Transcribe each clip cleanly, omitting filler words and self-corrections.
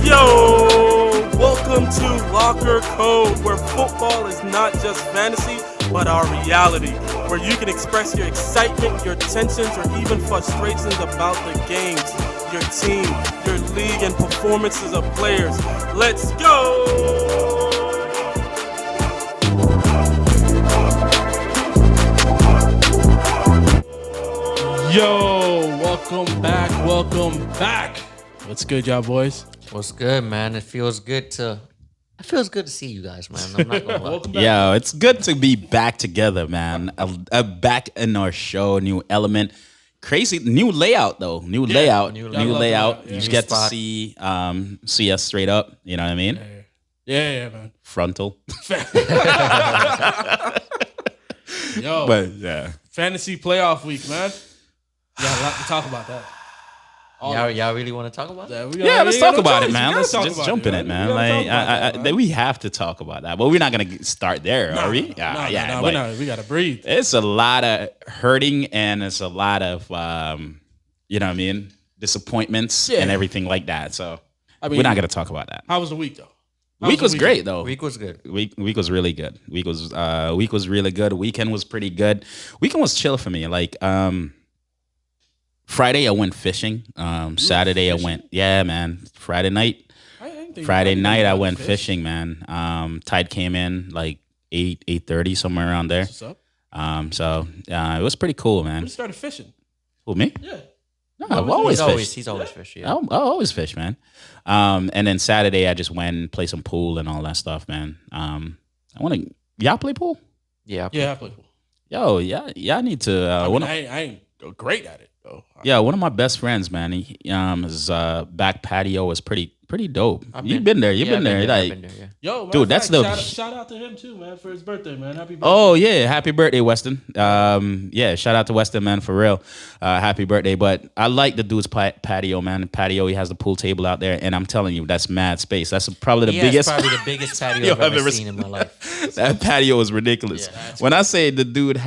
Yo, welcome to Locker Code, where football is not just fantasy, but our reality. Where you can express your excitement, your tensions, or even frustrations about the games, your team, your league, and performances of players. Let's go! Yo, welcome back. What's good, y'all boys? What's good, man? It feels good to see you guys, man. I'm not gonna lie. Welcome back. Yo, it's good to be back together, man. Back in our show, new element, crazy new layout though. New layout. New layout. layout. You Yeah. just New get spot. to see us straight up. You know what I mean? Yeah, man. Frontal. Yo, But yeah, fantasy playoff week, man. Got a lot to talk about that. Y'all really want to talk about that? We yeah. Let's ain't got talk no about it, choice. man. We gotta Let's talk just about jump in it, We man. gotta Like talk about that, man. we have to talk about that, but we're not gonna start there, are we? Nah, yeah. we're but not. We gotta breathe. It's a lot of hurting and it's a lot of you know what I mean, disappointments Yeah. and everything like that. So I mean, we're not gonna talk about that. How was the week though? How Week the was weekend? great though. Week was good. Week was really good. Week was really good. Weekend was pretty good. Weekend was chill for me. Like Friday I went fishing. Saturday I went man. Friday night I went fishing, man. Tide came in like 8:30 somewhere around there. What's up? So it was pretty cool, man. We started fishing. Who, me? Yeah. No, I've always He's fished. always fish. I Yeah. always fish, man. And then Saturday I just went and played some pool and all that stuff, man. I want to. Y'all play pool? Yeah. Yeah, I play pool. Yo, y'all need to. I ain't great at it though. Yeah, one of my best friends, man. His back patio is pretty dope. I've You've been there. You've been there. I've Like, been there, yeah. Yo, Dude, that's the- shout out to him too, man, for his birthday, man. Happy birthday. oh yeah, happy birthday, Weston. Yeah, shout out to Weston, man, for real. Happy birthday. But I like the dude's patio, man. Patio, he has the pool table out there, and I'm telling you, that's mad space. That's probably the He biggest. has probably the biggest patio Yo, I've ever seen in my life. That patio is ridiculous. Yeah, when I say the dude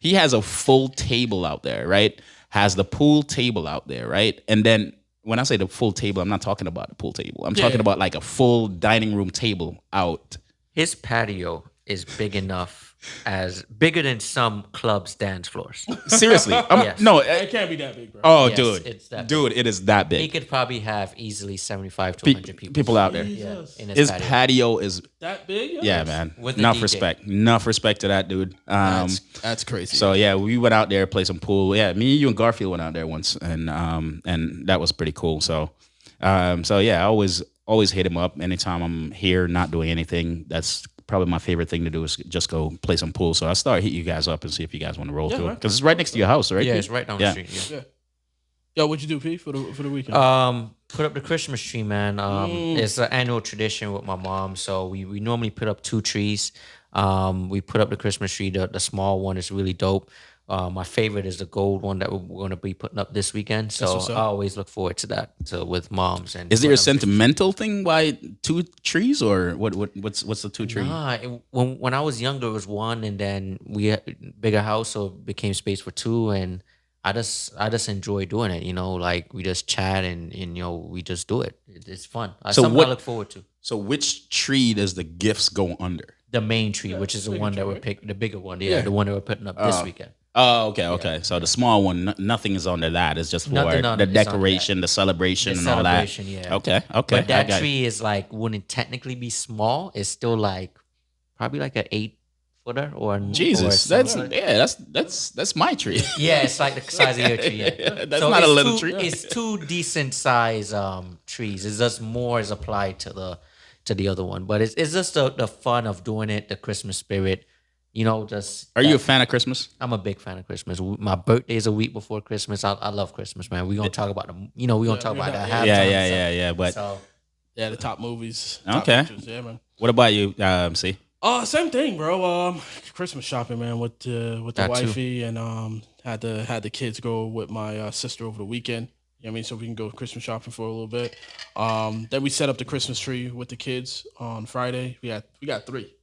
he has a full table out there, right? Has the pool table out there, right? And then when I say the full table, I'm not talking about the pool table. I'm talking about like a full dining room table out. His patio is bigger than some clubs' dance floors. Seriously. Yes. No. It can't be that big, bro. Oh, Yes, dude. it's that Dude, it is that He big. could probably have easily 75 to 100 People out there. Yeah, Jesus. in His patio. patio is, That big? yeah, man. With the Enough DJ. respect. Enough respect to that dude. That's crazy. So yeah, we went out there, played some pool. Yeah, me, you, and Garfield went out there once, and that was pretty cool. So, yeah, I always hit him up anytime I'm here, not doing anything. That's probably my favorite thing to do is just go play some pool. So I start hitting you guys up and see if you guys want to roll Yeah, through man. because it's right next to your house, right? Yeah, Pete? it's right down Yeah. the street. Yeah. Yeah. Yo, what'd you do, P, for the weekend? Put up the Christmas tree, man. It's an annual tradition with my mom. So we normally put up 2 trees. We put up the Christmas tree. The small one is really dope. My favorite is the gold one that we're going to be putting up this weekend. So what's up. I always look forward to that. So with moms and Is there a putting up sentimental thing why 2 trees or what's the 2 trees? when I was younger, it was 1, and then we had a bigger house, so it became space for 2. And I just enjoy doing it. You know, like we just chat and we just do it. It's fun. So Something what- I look forward to. So which tree does the gifts go under? The main tree, which is the one that we're picking, the bigger one. Yeah, the one that we're putting up this weekend. Oh, okay. So the small one, nothing is under that. It's just for Nothing on the it is under decoration, the celebration, The and all that. celebration, yeah. Okay. But I that got it. tree is like wouldn't technically be small. It's still like probably like an 8-footer or Jesus, or that's something. that's my tree. Yeah, it's like the size of your tree. Yeah, That's not a it's little 2 tree. It's 2 decent size trees. It's just more is applied to the other one, but it's just the fun of doing it, the Christmas spirit. You know, just Are you a fan of Christmas? I'm a big fan of Christmas. My birthday is a week before Christmas. I love Christmas, man. We're gonna talk about we're gonna talk about that. Yeah, halftime yeah. But So yeah, the top movies. Top Okay. pictures. Yeah, man. what about you? See, Same thing, bro. Christmas shopping, man, with the That too. wifey, and had the kids go with my sister over the weekend. You know what I mean? So we can go Christmas shopping for a little bit. Then we set up the Christmas tree with the kids on Friday. We got three.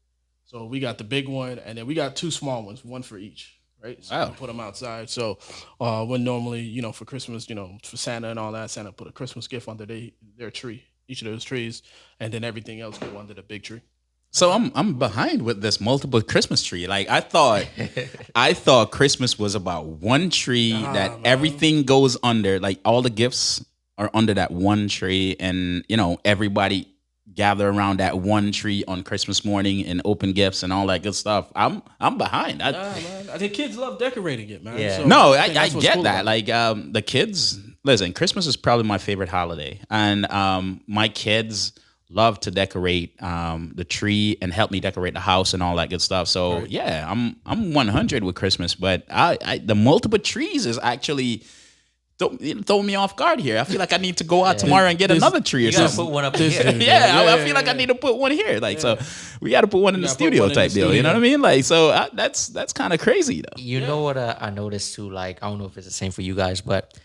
So we got the big one, and then we got two small ones, one for each. Right? So Wow. we put them outside. So when normally, for Christmas, for Santa and all that, Santa put a Christmas gift under their tree, each of those trees, and then everything else go under the big tree. So I'm behind with this multiple Christmas tree. Like I thought Christmas was about one tree that man. everything goes under. Like all the gifts are under that one tree, and everybody gather around that one tree on Christmas morning and open gifts and all that good stuff. I'm behind. Man. I think kids love decorating it, man. Yeah. So No, think I that's what's get cool that. about it. Like the kids, listen, Christmas is probably my favorite holiday, and my kids love to decorate the tree and help me decorate the house and all that good stuff. So Right. yeah, I'm 100 with Christmas, but I the multiple trees is actually throw me off guard here. I feel like I need to go out tomorrow and get another tree or You gotta something. put one up in This here. dude, Yeah, I yeah, feel like I yeah. need to put one here. Like, so we got to put one in the gotta put studio one in the type deal. You know studio. what I mean? Like, so that's kind of crazy though. You know what I noticed too? Like, I don't know if it's the same for you guys, but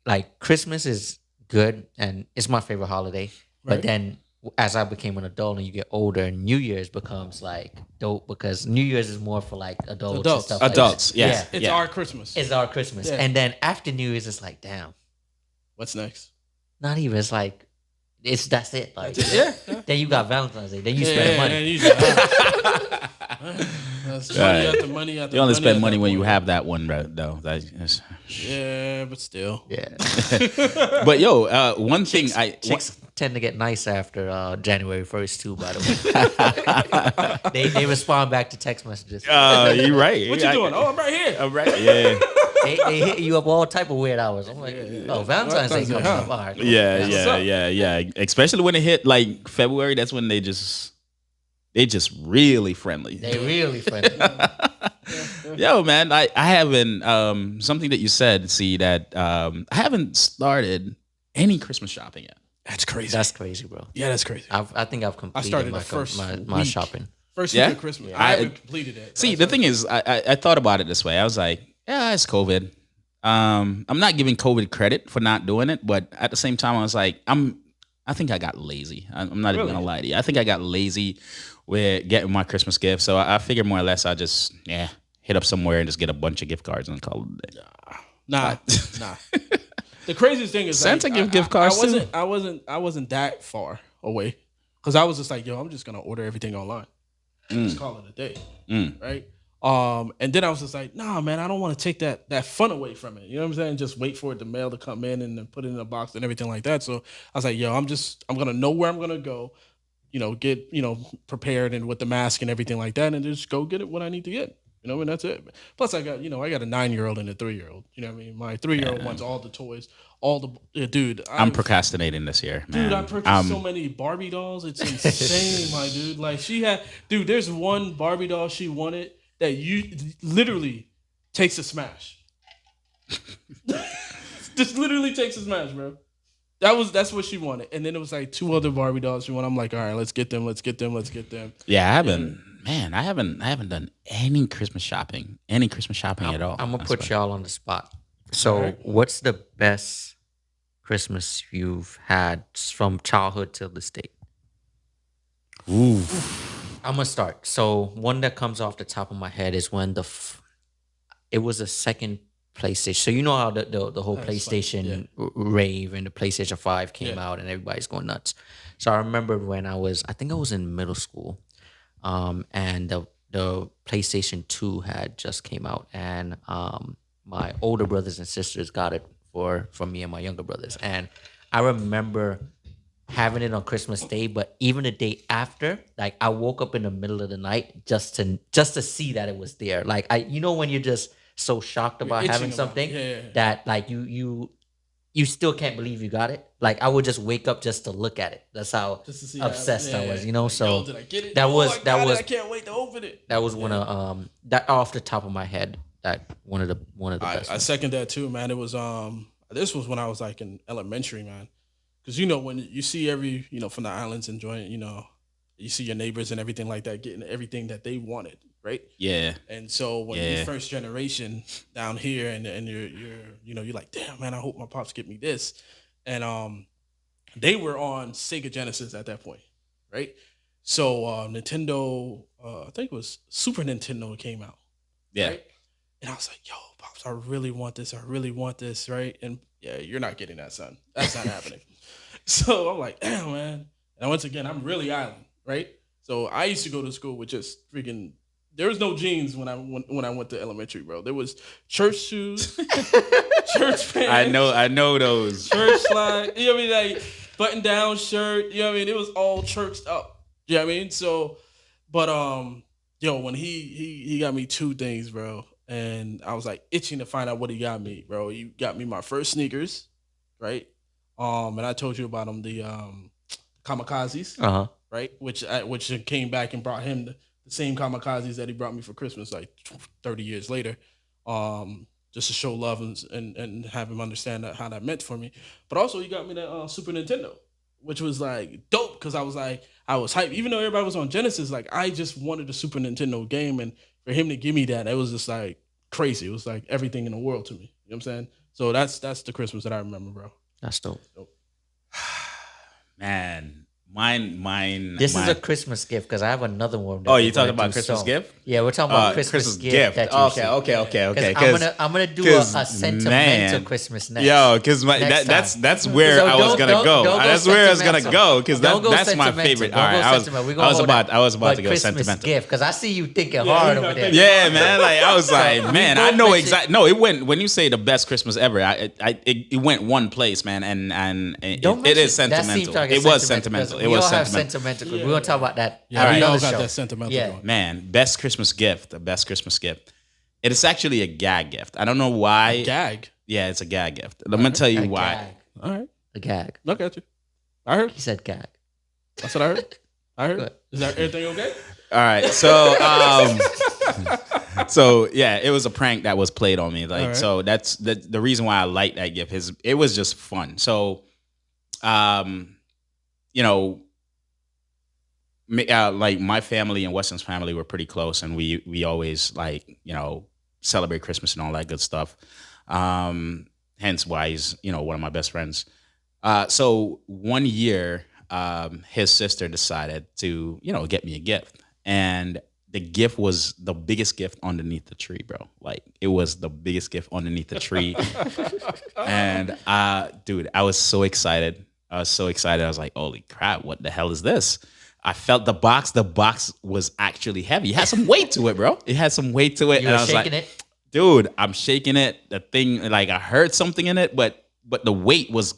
like Christmas is good and it's my favorite holiday. But Right. then as I became an adult and you get older, New Year's becomes like dope because New Year's is more for like adults and Adults. stuff like Adults, that. yes. It's Yeah. our Christmas. It's our Christmas. Yeah. And then after New Year's, it's like, damn, What's next? not even. It's like, that's it. Like, Yeah. then you got Valentine's Day. Then you Yeah, spend yeah, money. yeah, you just- That's money Right. after money after You only money spend at money that when you point. have that one, right, though. Yeah, but still. Yeah. But yo, one thing Chicks tend to get nice after January 1st too, by the way. they respond back to text messages. you're right. What you doing? Oh, I'm right here. I'm right. Yeah. They hit you up all type of weird hours. I'm like, oh, Valentine's Day Valentine's Day, coming huh? up. All right, cool. Yeah, That's what's yeah, up. yeah. Especially when it hit like February, that's when they just really friendly. They really friendly. Yo, man, I haven't something that you said, see that I haven't started any Christmas shopping yet. That's crazy. That's crazy, bro. Yeah, that's crazy. I think I've completed started my, the first my week. shopping. First Yeah? week of Christmas. Yeah. I haven't completed it. See, the thing is, I thought about it this way. I was like, yeah, it's COVID. I'm not giving COVID credit for not doing it, but at the same time, I was like, I think I got lazy. I'm not even Really? gonna lie to you. I think I got lazy with getting my Christmas gift. So I figured more or less I just hit up somewhere and just get a bunch of gift cards and call it a day. Nah. The craziest thing is Santa like, give gift cards too? I wasn't that far away because I was just like, yo, I'm just gonna order everything online. Just call it a day, right? And then I was just like, nah, man, I don't want to take that fun away from it. You know what I'm saying? Just wait for it, the mail to come in and then put it in a box and everything like that. So I was like, yo, I'm gonna know where I'm gonna go, get prepared and with the mask and everything like that, and just go get it what I need to get. And that's it. Plus, I got a 9-year-old and a 3-year-old. You know what I mean? My 3-year-old wants all the toys, all the dude. I'm procrastinating this year, man. Dude, I purchased so many Barbie dolls. It's insane, my dude. Like there's one Barbie doll she wanted that you literally takes a smash. Just literally takes a smash, bro. That's what she wanted. And then it was like 2 other Barbie dolls she wanted. I'm like, all right, let's get them. Yeah, I haven't. Man, I haven't done any Christmas shopping at all. I'm gonna I put swear. y'all on the spot. So, what's the best Christmas you've had from childhood till this date? Ooh. I'm gonna start. So, one that comes off the top of my head is when it was a second PlayStation. So you know how the whole PlayStation rave and the PlayStation 5 came out and everybody's going nuts. So I remember when I think I was in middle school, and the PlayStation 2 had just came out, and my older brothers and sisters got it from me and my younger brothers. And I remember having it on Christmas Day, but even the day after, like I woke up in the middle of the night just to see that it was there. Like when you're just so shocked about itching having about it. something Yeah. that like you still can't believe you got it. Like I would just wake up just to look at it. That's how Just to see obsessed that. I was, Like, So yo, did I get it? that Oh, was- I that got it. was- I can't wait to open it. that was one of that off the top of my head. That one of the best. I ones. second that too, man. It was this was when I was like in elementary, man. Because when you see every from the islands enjoying, you see your neighbors and everything like that getting everything that they wanted, right? Yeah. And so when Yeah. you're first generation down here, and you're you're like, damn man, I hope my pops get me this, and they were on Sega Genesis at that point, right? So Nintendo, I think it was Super Nintendo came out, Yeah. right? And I was like, yo, pops, I really want this. I really want this, right? And yeah, you're not getting that, son. That's not happening. So I'm like, damn, man. And once again, I'm really island, right? So I used to go to school with just freaking. There was no jeans when I went to elementary, bro. There was church shoes, church pants. I know those. Church slide. You know what I mean? Like button down shirt. You know what I mean? It was all churched up. You know what I mean? So, but yo, when he got me two things, bro, and I was like itching to find out what he got me, bro. He got me my first sneakers, right? And I told you about them, the kamikazes, right? Which came back and brought him the same kamikazes that he brought me for Christmas, like 30 years later, just to show love and have him understand how that meant for me. But also, he got me that Super Nintendo, which was like dope because I was hyped. Even though everybody was on Genesis, like I just wanted a Super Nintendo game, and for him to give me that, it was just like crazy. It was like everything in the world to me. You know what I'm saying? So that's the Christmas that I remember, bro. That's dope. Man, mine. This is a Christmas gift because I have another one. Oh, you talking about Christmas gift? Yeah, we're talking about Christmas gift. That you Okay. I'm gonna do a sentimental Christmas next. Yo, because that's where I was gonna go. That's where I was gonna go because that's my favorite. All right, I was about to go sentimental gift because I see you thinking hard over there. Yeah, man. Like I was like, man, I know exactly. No, it went when you say the best Christmas ever. It went one place, man, and it is sentimental. It was sentimental. It was sentimental. We're gonna talk about that. Yeah, we all got show. that sentimental. Yeah. Going. Man, best Christmas gift. The best Christmas gift. It is actually a gag gift. I don't know why. Gag. Yeah, it's a gag gift. Let me tell you A why. gag. All right. A gag. Look at you. I heard. He said gag. That's what I heard. I heard. Good. Is that everything okay? All right. So so yeah, it was a prank that was played on me. Like, right. so that's the reason why I like that gift is it was just fun. So you know, like my family and Weston's family were pretty close, and we always like, you know, celebrate Christmas and all that good stuff. Hence why he's, you know, one of my best friends. So one year, his sister decided to, you know, get me a gift, and the gift was the biggest gift underneath the tree, bro. Like it was the biggest gift underneath the tree, and dude, I was so excited. I was like, holy crap, what the hell is this? I felt the box. The box was actually heavy. It had some weight to it, bro. It had some weight to it. You and were I was shaking like, it? dude, I'm shaking it. The thing, like I heard something in it, but the weight was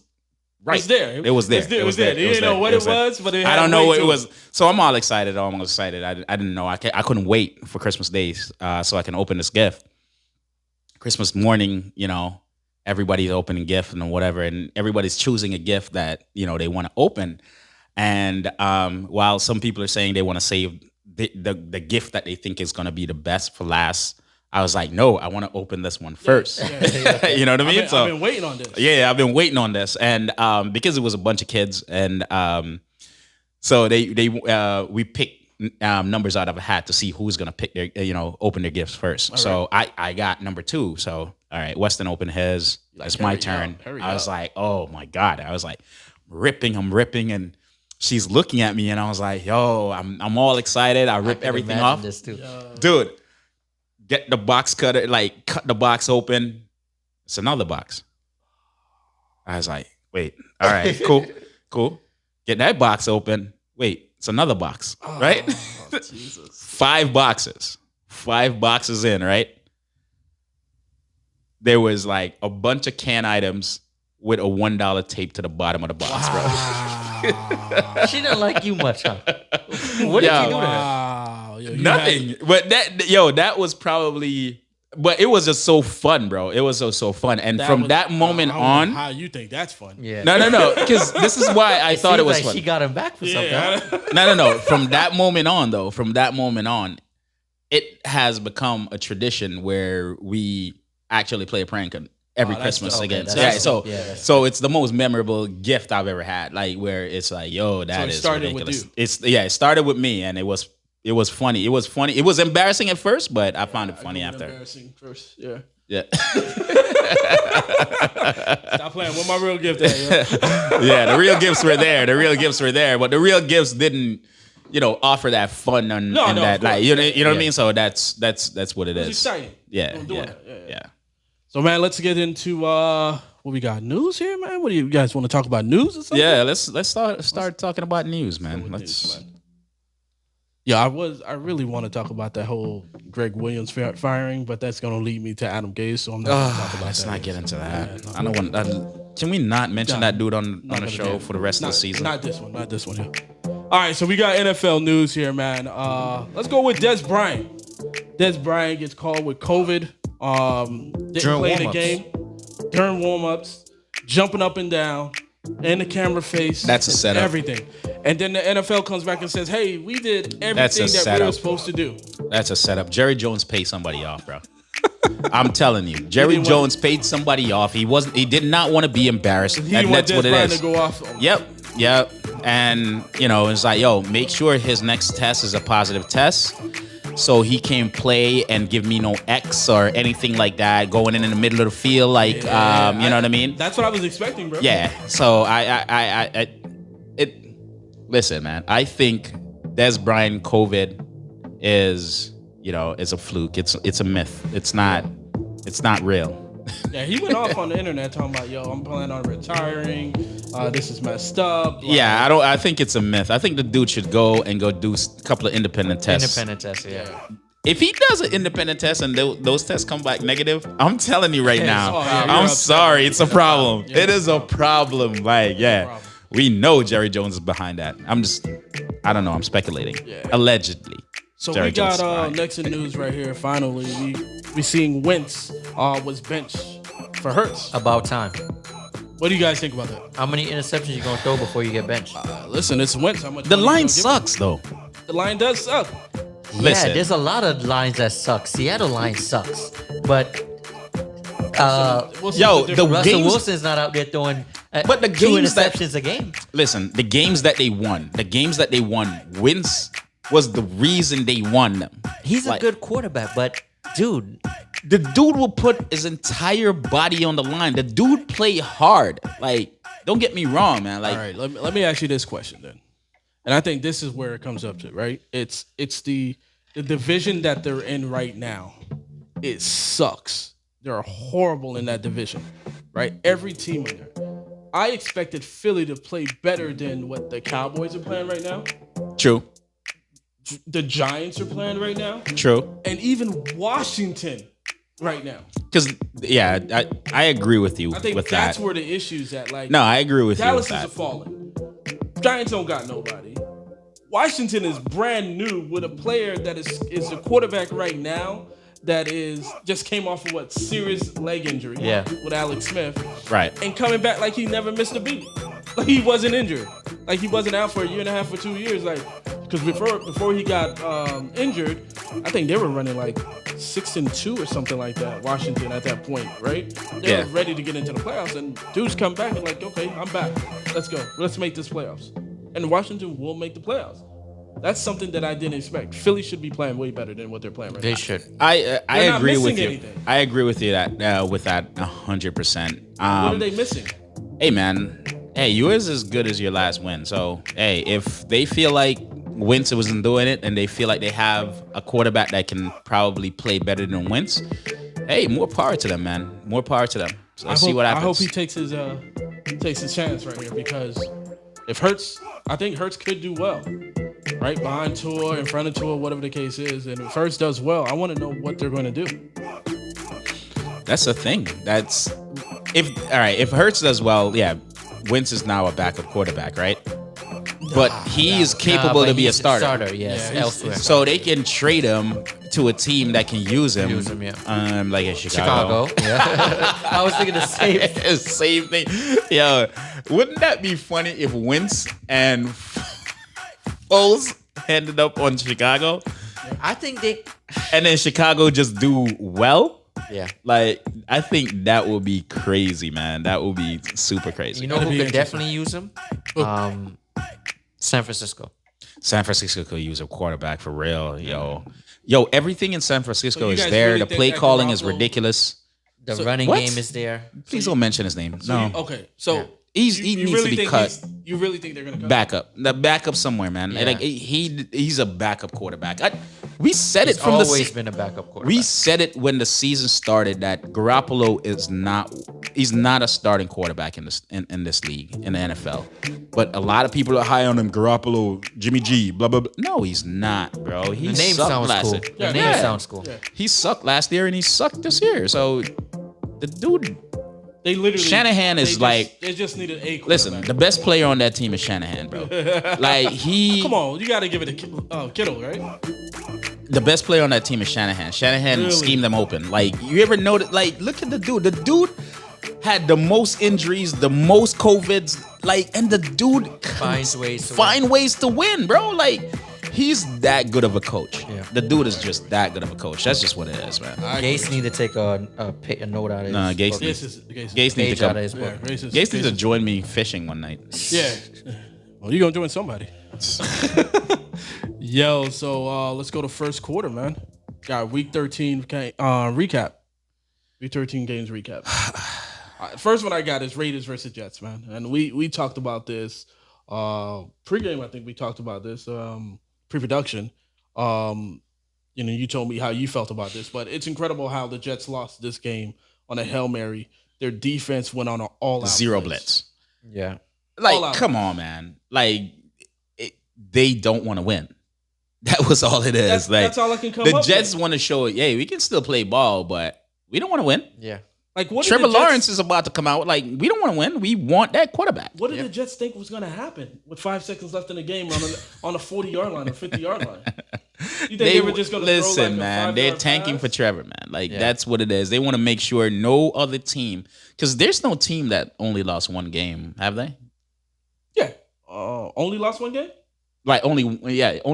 right. It was there. It was there. It was there. You didn't know what it was, but it had I don't know what weight it to was. So I'm all excited. Almost excited. I didn't know. I couldn't wait for Christmas days so I can open this gift. Christmas morning, you know, everybody's opening gift and whatever, and everybody's choosing a gift that, you know, they want to open. And while some people are saying they want to save the gift that they think is going to be the best for last, I was like, no, I want to open this one first. You know what I mean? I've been waiting on this. Yeah, I've been waiting on this, and because it was a bunch of kids, and so we picked numbers out of a hat to see who's gonna pick their, you know, open their gifts first. So I got number 2. So all right, Weston opened his. It's my turn. I was like, oh my god! I was like, I'm ripping, and she's looking at me, and I was like, yo, I'm all excited. I rip everything off, this too. dude. Get the box cutter, like cut the box open. It's another box. I was like, wait, all right, cool. Get that box open. Wait, it's another box, right? Jesus. 5 boxes. 5 boxes in, right? There was like a bunch of can items with a $1 tape to the bottom of the box, bro. She didn't like you much, huh? What did you do to her? Wow. Yo, Nothing. But that was probably, but it was just so fun, bro. It was so fun. And from that moment I don't know on, how you think that's fun? Yeah. no, because this is why I thought it was like fun. she got him back for something. No. From that moment on, it has become a tradition where we actually play a prank on every Christmas dope. again. Okay, So, that's so it's the most memorable gift I've ever had. Like where it's like, yo, that it is started with ridiculous. you. It started with me, and it was it was funny. It was funny. It was embarrassing at first, but I found it funny after. Embarrassing first, yeah. Yeah. Stop playing. What my real gift at, yo? Yeah, the real gifts were there. The real gifts were there, but the real gifts didn't, offer that fun and No, that of course. like you know what I mean. So that's what it is. It's exciting. Yeah, I'm doing yeah, it. yeah. So, man, let's get into what we got. News here, man. What do you guys want to talk about? News or something? Yeah, let's start talking about news, man. Let's. Yeah, I really want to talk about that whole Greg Williams firing, but that's going to lead me to Adam Gase, so I'm not going to talk about Let's that. not get into that. I don't want that. Can we not mention that dude on the show for the rest of the season? Not this one. Not this one. Yeah. All right, so we got NFL news here, man. Let's go with Des Bryant. Des Bryant gets called with COVID. Didn't During play the warm-ups. game during warm-ups, jumping up and down in the camera face. That's a setup. Everything. And then the NFL comes back and says, hey, we did That's a everything that we setup. were supposed to do. That's a setup. Jerry Jones paid somebody off, bro. I'm telling you, Jerry didn't Jones paid somebody off. He did not want to be embarrassed, He and didn't want that's Des what it Bryant is. to go off. Yep. And it's like, yo, make sure his next test is a positive test, so he can play and give me no X or anything like that going in the middle of the field, like you know what I mean? That's what I was expecting, bro. Yeah. So listen, man. I think Des Bryant COVID is a fluke. It's a myth. It's not real. Yeah, he went off on the internet talking about, yo, I'm planning on retiring. This is messed up. Like, Yeah, I think it's a myth. I think the dude should go do a couple of independent tests. Independent test, yeah. If he does an independent test and those tests come back negative, I'm telling you right now, oh, yeah, you're I'm upset. sorry, it's a problem. Yeah. It is a problem. Like, yeah, problem. we know Jerry Jones is behind that. I don't know. I'm speculating. Yeah. Allegedly. So Jerry we got Jones is behind. next in news right here. Finally, we seeing Wentz was benched for Hurts. About time. What do you guys think about that? How many interceptions you gonna throw before you get benched? Listen, it's Wentz. How much The money you line gonna give sucks, though. him? The line does suck. Listen. Yeah, there's a lot of lines that suck. Seattle line sucks, but We'll see yo, the the difference. Russell games- Wilson's not out there throwing But the two games that- interceptions a game. Listen, the games that they won, Wentz was the reason they won them. He's a Like, good quarterback, but dude, The dude will put his entire body on the line. The dude play hard. Like, don't get me wrong, man. Like, All right, let me ask you this question then, and I think this is where it comes up to, right? It's the division that they're in right now. It sucks. They're horrible in that division, right? Every team in there. I expected Philly to play better than what the Cowboys are playing right now. true, The Giants are playing right now, true. and even Washington right now. Because yeah, I agree with you I think with that's that. where the issues at. Like, No, I agree with Dallas you is with a that. fallen. Giants don't got nobody. Washington is brand new with a player that is a quarterback right now that is just came off of what serious leg injury Yeah. with Alex Smith Right. and coming back like he never missed a beat. Like he wasn't injured. Like he wasn't out for a year and a half or 2 years. Like because before he got injured, I think they were running like 6-2 or something like that. Washington at that point, right? They Yeah. were ready to get into the playoffs, and dudes come back and like, okay, I'm back. Let's go. Let's make this playoffs. And Washington will make the playoffs. That's something that I didn't expect. Philly should be playing way better than what they're playing right They now. should. I They're not agree with missing you. anything. I agree with you that with that 100%. What are they missing? Hey man, hey, yours is as good as your last win. So hey, if they feel like Wentz wasn't doing it, and they feel like they have a quarterback that can probably play better than Wentz, hey, more power to them, man. More power to them. So let's see what happens. I hope he takes his chance right here because if Hurts, I think Hurts could do well, right behind Tua, in front of Tua, whatever the case is. And if Hurts does well, I want to know what they're going to do. That's the thing. If Hurts does well, yeah, Wentz is now a backup quarterback, right? But he is capable to be a starter. Yes, Yeah, elsewhere. So they can trade him to a team that can use him. Yeah. Like in Chicago. Yeah. I was thinking the same. Same thing. Yo, wouldn't that be funny if Wentz and Foles ended up on Chicago, I think they. and then Chicago just do well? Yeah. Like, I think that would be crazy, man. That would be super crazy. You know That'd who be could interesting. definitely use him? San Francisco. San Francisco could use a quarterback for real, yo. Everything in San Francisco you is guys there. really The think play that calling is Garoppolo- ridiculous. The So- running What? game is there. Please don't mention his name. So No, you- okay, so he you needs really to be think cut. you really think they're gonna cut? Backup, the backup somewhere, man. Yeah. Like he's a backup quarterback. We said He's it from the always been a backup quarterback. we said it when the season started that Garoppolo he's not a starting quarterback in this league in the NFL. But a lot of people are high on him. Garoppolo, Jimmy G, blah blah blah. No, he's not, bro. He the name sucked sounds last cool. year. The name sounds cool. Yeah. He sucked last year and he sucked this year. So the dude, They literally Shanahan is they just needed a quarterback. listen, the best player on that team is Shanahan, bro. Like Come on, you got to give it to Kittle, right? the best player on that team is Shanahan. Shanahan Really? schemed them open. Like, you ever notice? Like, look at the dude. The dude had the most injuries, the most COVIDs. Like, and the dude Finds ways to find ways to win, bro. Like, he's that good of a coach. Yeah. The dude is just that good of a coach. That's just what it is, man. Gase need to take a note out of his Nah, Gase book. needs- Gase Gates needs Page to out come. of his Yeah, book. racist. Gates needs to join me fishing one night. Yeah. Well, you're gonna join somebody. Yo, so let's go to first quarter, man. Got week 13 recap. Week 13 games recap. First one I got is Raiders versus Jets, man. And we talked about this pregame. I think we talked about this pre-production. You told me how you felt about this, but it's incredible how the Jets lost this game on a Hail Mary. Their defense went on an all-out Zero blitz. blitz. Yeah. All Like, out. come on, man. Like, they don't want to win. That was all it is. That's all I can come The up Jets with. want to show, yeah, we can still play ball, but we don't want to win. Yeah. Like, what did Trevor the Jets- Lawrence is about to come out. Like, we don't want to win. We want that quarterback. What did the Jets think was going to happen with 5 seconds left in the game on a 40-yard line or 50-yard line? You think they were just going to listen, throw like man. a They're 5-yard tanking pass? for Trevor, man. Like, Yeah. that's what it is. They want to make sure no other team, because there's no team that only lost one game, have they? Yeah. Only lost one game? Like, only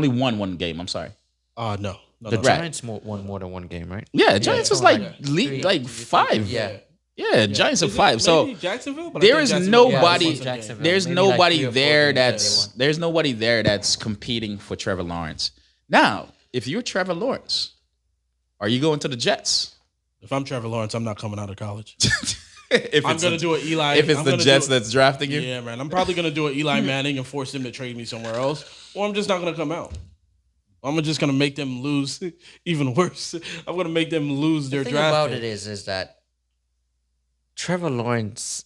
won one game. I'm sorry. No. The no. Giants won more than one game, right? Yeah, Giants is something like like that. Three, 5. Yeah. Yeah, Giants are Is it 5. So maybe Jacksonville? But I there think is Jacksonville nobody- won some Jacksonville. game. there's Maybe like nobody 3 or 4 there games there's nobody there that's competing for Trevor Lawrence. Now, if you're Trevor Lawrence, are you going to the Jets? If I'm Trevor Lawrence, I'm not coming out of college. if I'm it's going to a- do an Eli. if it's I'm the gonna Jets do- that's drafting you. Yeah, man. I'm probably going to do an Eli Manning and force him to trade me somewhere else. Or I'm just not going to come out. I'm just going to make them lose even worse. I'm going to make them lose their The thing draft about pick. it is that Trevor Lawrence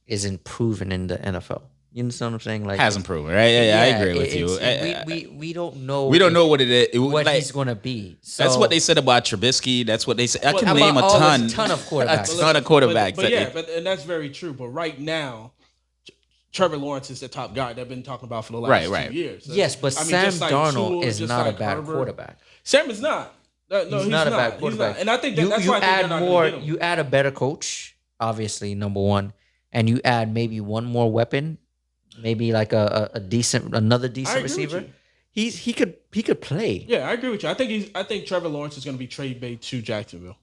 isn't proven in the NFL. You understand what I'm saying? Like, Hasn't proven, right? Yeah, I agree with you. We don't know. We don't know what it is. what Like, he's gonna be. So, that's what they said about Trubisky. That's what they said. I can about name a all ton. this ton of A quarterbacks. ton of quarterbacks. But yeah, and that's very true. But right now, Trevor Lawrence is the top guy that I've been talking about for the last Right. 2 years. Yes, but I mean, Sam just like Darnold Tua, is just not like a bad Herbert. quarterback. Sam is not. No, he's not a bad He's not. quarterback. And I think you that's why I think add they're not more. gonna get him. You add a better coach, obviously number one, and you add maybe one more weapon, maybe like another I decent agree with receiver. you. He could play. Yeah, I agree with you. I think Trevor Lawrence is going to be trade bait to Jacksonville.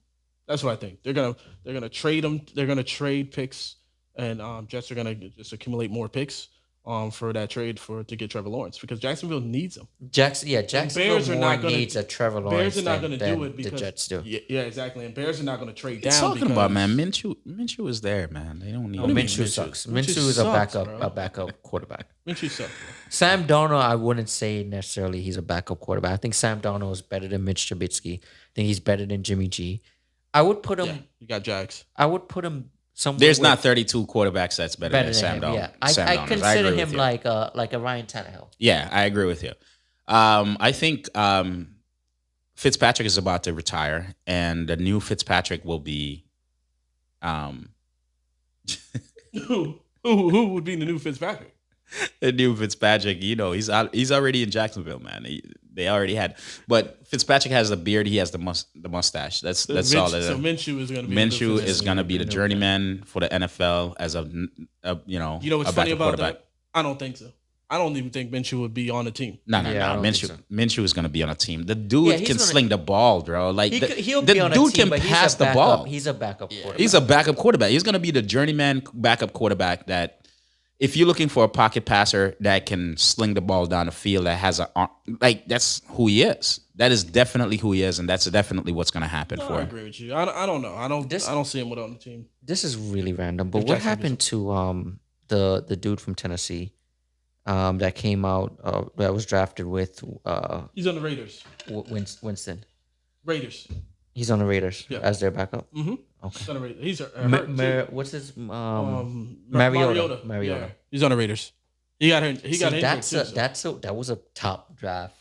That's what I think. They're gonna trade him. They're gonna trade picks, and Jets are gonna just accumulate more picks for that trade to get Trevor Lawrence because Jacksonville needs him. Jacksonville Bears are more not gonna- needs a Trevor Lawrence Bears are not than, going to than do it because the Jets do. Yeah, exactly. And Bears are not going to trade What down. you talking because, about, man? Minshew is there, man. They don't need No, him. Minshew sucks. Minshew Minshew is sucks, bro. a backup quarterback. Minshew sucks. Sam Darnold, I wouldn't say necessarily he's a backup quarterback. I think Sam Darnold is better than Mitch Trubisky. I think he's better than Jimmy G. I would put him. Yeah, you got Jags. I would put him somewhere. There's with- not 32 quarterbacks that's better than Sam him. Darnold. Yeah, Sam I Darnold. consider agree him with you. like a Ryan Tannehill. Yeah, I agree with you. I think Fitzpatrick is about to retire, and the new Fitzpatrick will be. Who would be the new Fitzpatrick? The new Fitzpatrick, you know, he's already in Jacksonville, man. They already had, but Fitzpatrick has the beard. He has the mustache. That's all. So Minshew is going to be Minshew the is going to be the journeyman for the NFL as a You know what's a funny backup about quarterback. that? I don't think so. I don't even think Minshew would be on the team. No. Yeah, I don't think Minshew. so. Minshew is going to be on a team. The dude Yeah, he's can gonna- sling the ball, bro. Like He'll the be on a dude team, can but he's pass a the backup. ball. He's a backup quarterback. He's a backup quarterback. He's going to be the journeyman backup quarterback that if you're looking for a pocket passer that can sling the ball down the field, that has a like that's who he is. That is definitely who he is, and that's definitely what's going to happen No, for I him. agree with you. I don't know. I don't see him with on the team. This is really random, but If what Jackson happened to the dude from Tennessee that came out that was drafted with He's on the Raiders. Winston? Raiders. He's on the Raiders Yeah. as their backup. Mm-hmm. Okay. He's on the Raiders. He's hurt too. What's his Mariota. Mariota. Yeah. He's on the Raiders. He got hurt. He got injured too. That was a top draft.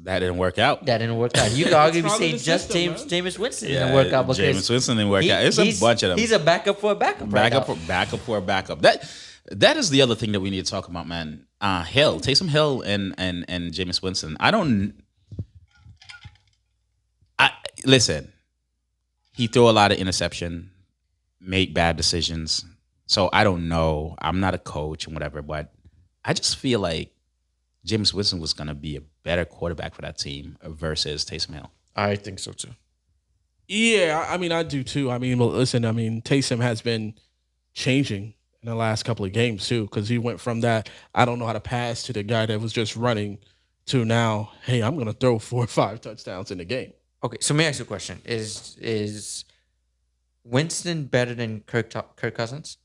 That didn't work out. That didn't work out. You could argue probably say the just system, man. Jameis Winston didn't work out because Jameis Winston didn't work out. It's a he's- bunch of them. He's a backup for a backup. Right now. Backup for a backup. That is the other thing that we need to talk about, man. Hill, Taysom Hill, and Jameis Winston. Listen. He threw a lot of interception, make bad decisions. So I don't know. I'm not a coach and whatever, but I just feel like Jameis Winston was going to be a better quarterback for that team versus Taysom Hill. I think so too. Yeah, I mean, I do too. I mean, listen, I mean, Taysom has been changing in the last couple of games too, because he went from that I don't know how to pass to the guy that was just running to now, hey, I'm going to throw 4 or 5 touchdowns in the game. Okay, so let me ask you a question: Is Winston better than Kirk Cousins?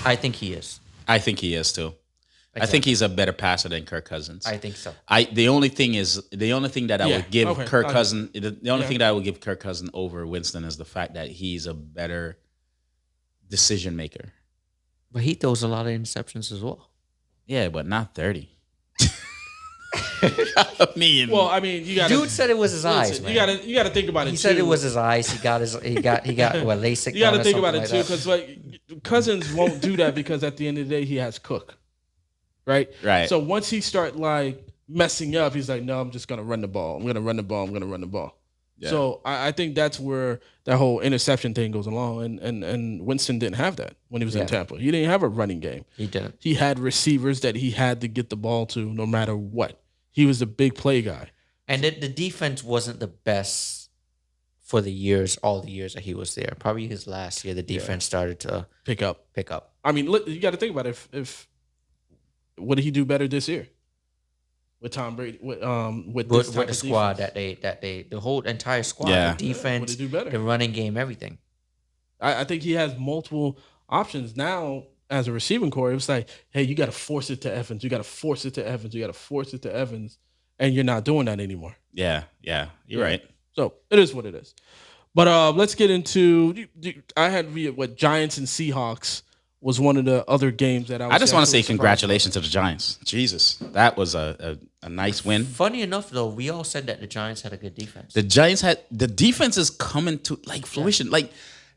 I think he is. I think he is too. I think he's a better passer than Kirk Cousins. I think so. The only thing that I would give okay, Kirk okay. Cousins, the only thing that I would give Kirk Cousins over Winston is the fact that he's a better decision maker. But he throws a lot of interceptions as well. Yeah, but not 30. I mean, Well, I mean, you got Dude said it was his eyes, man. You got to think about it. He too. said it was his eyes. He got what LASIK. You got done to or think about something it too, like that. because like Cousins won't do that because at the end of the day he has Cook, right? Right. So once he start like messing up, he's like, no, I'm just gonna run the ball. I'm gonna run the ball. I'm gonna run the ball. Yeah. So I think that's where that whole interception thing goes along. And Winston didn't have that when he was in Yeah. Tampa. He didn't have a running game. He didn't. He had receivers that he had to get the ball to no matter what. He was a big play guy. And the defense wasn't the best for all the years that he was there. Probably his last year, the defense started to Pick up. pick up. I mean, look, you got to think about it. If what did he do better this year with Tom Brady? With this type With the of squad defense? the whole entire squad, Yeah. the defense, What did he do better? the running game, everything. I think he has multiple options now as a receiving core. It was like, hey, you got to force it to Evans. You got to force it to Evans. You got to force it to Evans. And you're not doing that anymore. yeah, you're right. So it is what it is. But let's get into. I had what Giants and Seahawks was one of the other games that I just want to say actually surprised congratulations to the Giants. Jesus, that was a nice win. Funny enough, though, we all said that the Giants had a good defense. The Giants the defense is coming to like fruition. Like,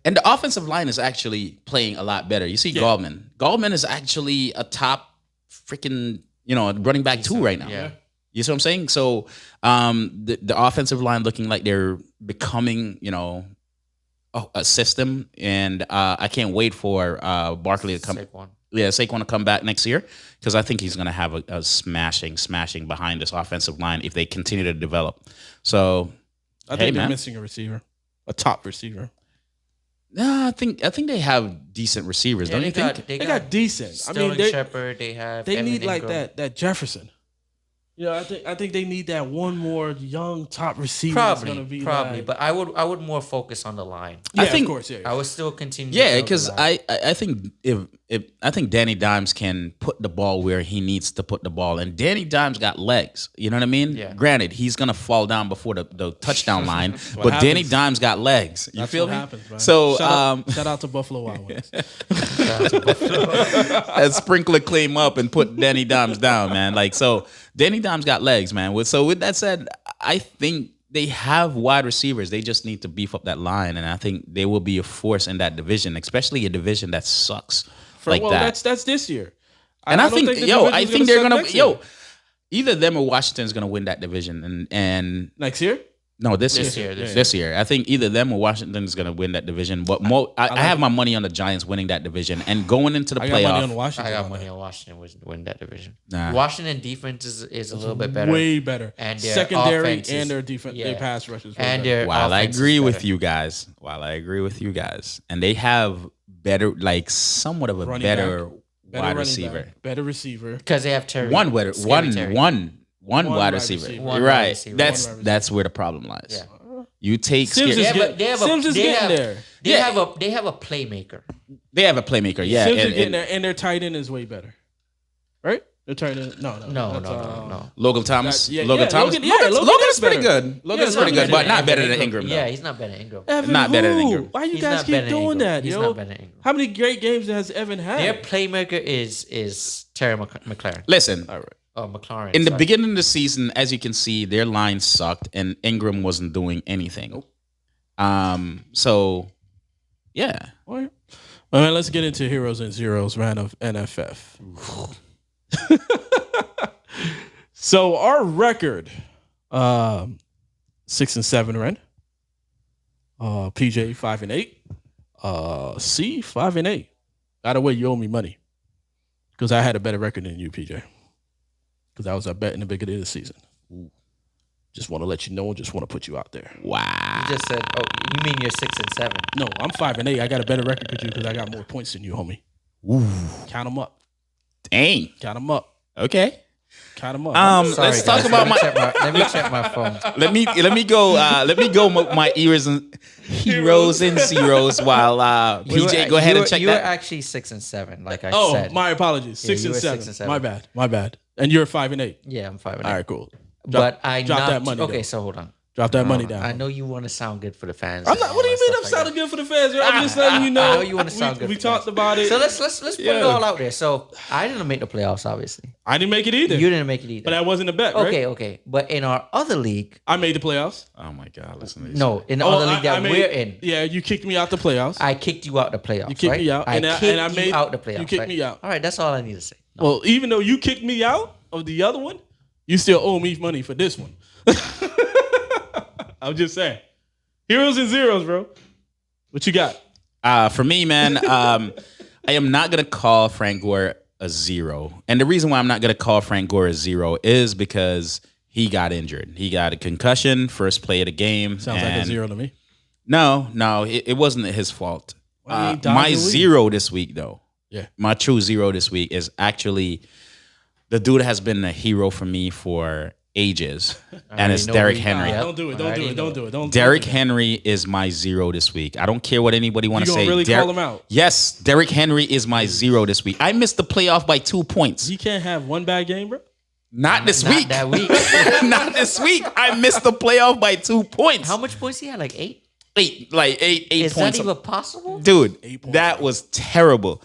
and the offensive line is actually playing a lot better. You see Gallman. Gallman is actually a top freaking, running back 2 right now. Yeah. You see what I'm saying? So the offensive line looking like they're becoming, a system. And I can't wait for Barkley to come. Saquon. Yeah, Saquon to come back next year because I think he's going to have a smashing behind this offensive line if they continue to develop. So, I think hey, they're man. missing a receiver, a top receiver. I think they have decent receivers, don't you think? They got decent. Sterling I mean, Shepard. They have. they Evan need like Ingram. that Jefferson. I think they need that one more young top receiver. That's gonna be Probably. like, But I would more focus on the line. yeah, I think- of course, yeah. I would still continue. to Yeah, build the because line. I think if Danny Dimes can put the ball where he needs to put the ball, and Danny Dimes got legs, you know what I mean? Yeah. Granted, he's gonna fall down before the touchdown line, but what Danny happens. Dimes got legs. You That's feel what me? happens, man. So shout out to Buffalo Wild Wings. that sprinkler came up and put Danny Dimes down, man. Like, so Danny Dimes got legs, man. So with that said, I think they have wide receivers. They just need to beef up that line, and I think they will be a force in that division, especially a division that sucks like well, that. that's this year. And I think, don't the division's I think they're suck gonna, next year. either them or Washington's gonna win that division, and next year. no, this This year, year, this year. I think either them or Washington's gonna win that division. But I have my money on the Giants winning that division and going into the I got money on playoff. Washington. I got on money that. on Washington was win that division. Nah. Washington defense is a little bit better. Way better. And their secondary offense is- and their defense, yeah. their pass rushes. And better. their While I offense is agree with better. you guys, and they have better, like somewhat of a Running better back. wide running receiver. back, better receiver. Because they have Terry. One wide, Scary Terry. one One wide wide receiver. receiver. One wide Right. receiver. That's One wide that's where the problem lies. Yeah. You take Sims Scary- is getting- Sims is getting there. They Yeah. have a playmaker. they have a playmaker. Yeah. Sims is and- getting and there, and their tight end is way better. Right? Their tight end. No. No, that's, no. Logan Thomas. That- yeah, Logan yeah, Thomas. Logan- yeah, Logan Logan is is pretty better. good. Logan's Yeah, pretty Logan good, is but not better than Ingram. Yeah, though. he's not better than Ingram. Evan Not better than who? Ingram. Why you He's guys not keep better than doing Ingram. that, He's yo? not better than Ingram. How many great games has Evan had? Their playmaker is Terry McLaren. Listen, All right. Oh, McLaren. in the sorry. beginning of the season, as you can see, their line sucked and Ingram wasn't doing anything. So yeah. All right. All right, let's get into Heroes and Zeros round of NFF. So our record, 6-7, right? PJ 5-8. C 5-8. By the way, you owe me money because I had a better record than you, PJ. Because I was a bet in the beginning of the season. Just want to let you know. Just want to put you out there. Wow. You just said, oh, you mean you're 6-7? No, I'm 5-8. I got a better record than you because I got more points than you, homie. Count them up. Dang. Count them up. Okay. Count them up. Sorry, Let's guys. talk about my. Let me check my phone. Let me go. My ears and heroes and zeros while PJ go ahead and check You were that. actually 6-7, like I Oh, said. my apologies. Yeah, 6 you and were 7. 6 and 7. My bad. And you're 5-8. Yeah, I'm 5-8. All right, cool. But I drop knocked, that money. Okay, though. so hold on. Drop that money down. I know you want to sound good for the fans. I'm not. What do you mean? I'm sounding good for the fans? I'm just letting you know. I know you want to sound good. We for the talked fans. about it. So let's put it all out there. So I didn't make the playoffs, obviously. I didn't make it either. You didn't make it either. But that wasn't a bet, right? Okay. But in our other league, I made the playoffs. Oh my God! Listen to this. no, in the other league that made- we're in, Yeah, you kicked me out the playoffs. I kicked you out the playoffs. You kicked right? me out, I and I kicked made- you out the playoffs. you kicked right? me out. All right, that's all I need to say. No. Well, even though you kicked me out of the other one, you still owe me money for this one. I'm just saying. Heroes and zeros, bro. What you got? For me, man, I am not gonna call Frank Gore a zero, and the reason why I'm not gonna call Frank Gore a zero is because he got injured. He got a concussion first play of the game. Sounds like a and- zero to me. No, it wasn't his fault. Why did he die My in the league? zero this week, though. Yeah. My true zero this week is actually the dude has been a hero for me for ages, and it's know Derrick who you Henry. are. Don't do it. I Don't do already it. Don't know. do it. Don't. Derrick don't do that. Henry is my zero this week. I don't care what anybody want You to gonna say. really call him out? Yes, Derrick Henry is my zero this week. I missed the playoff by 2 points. You can't have one bad game, bro. Not this Not week. that week. Not this week. I missed the playoff by 2 points. How much points he had? Like 8? Eight Is points. that even possible? Dude, 8 points. that was terrible.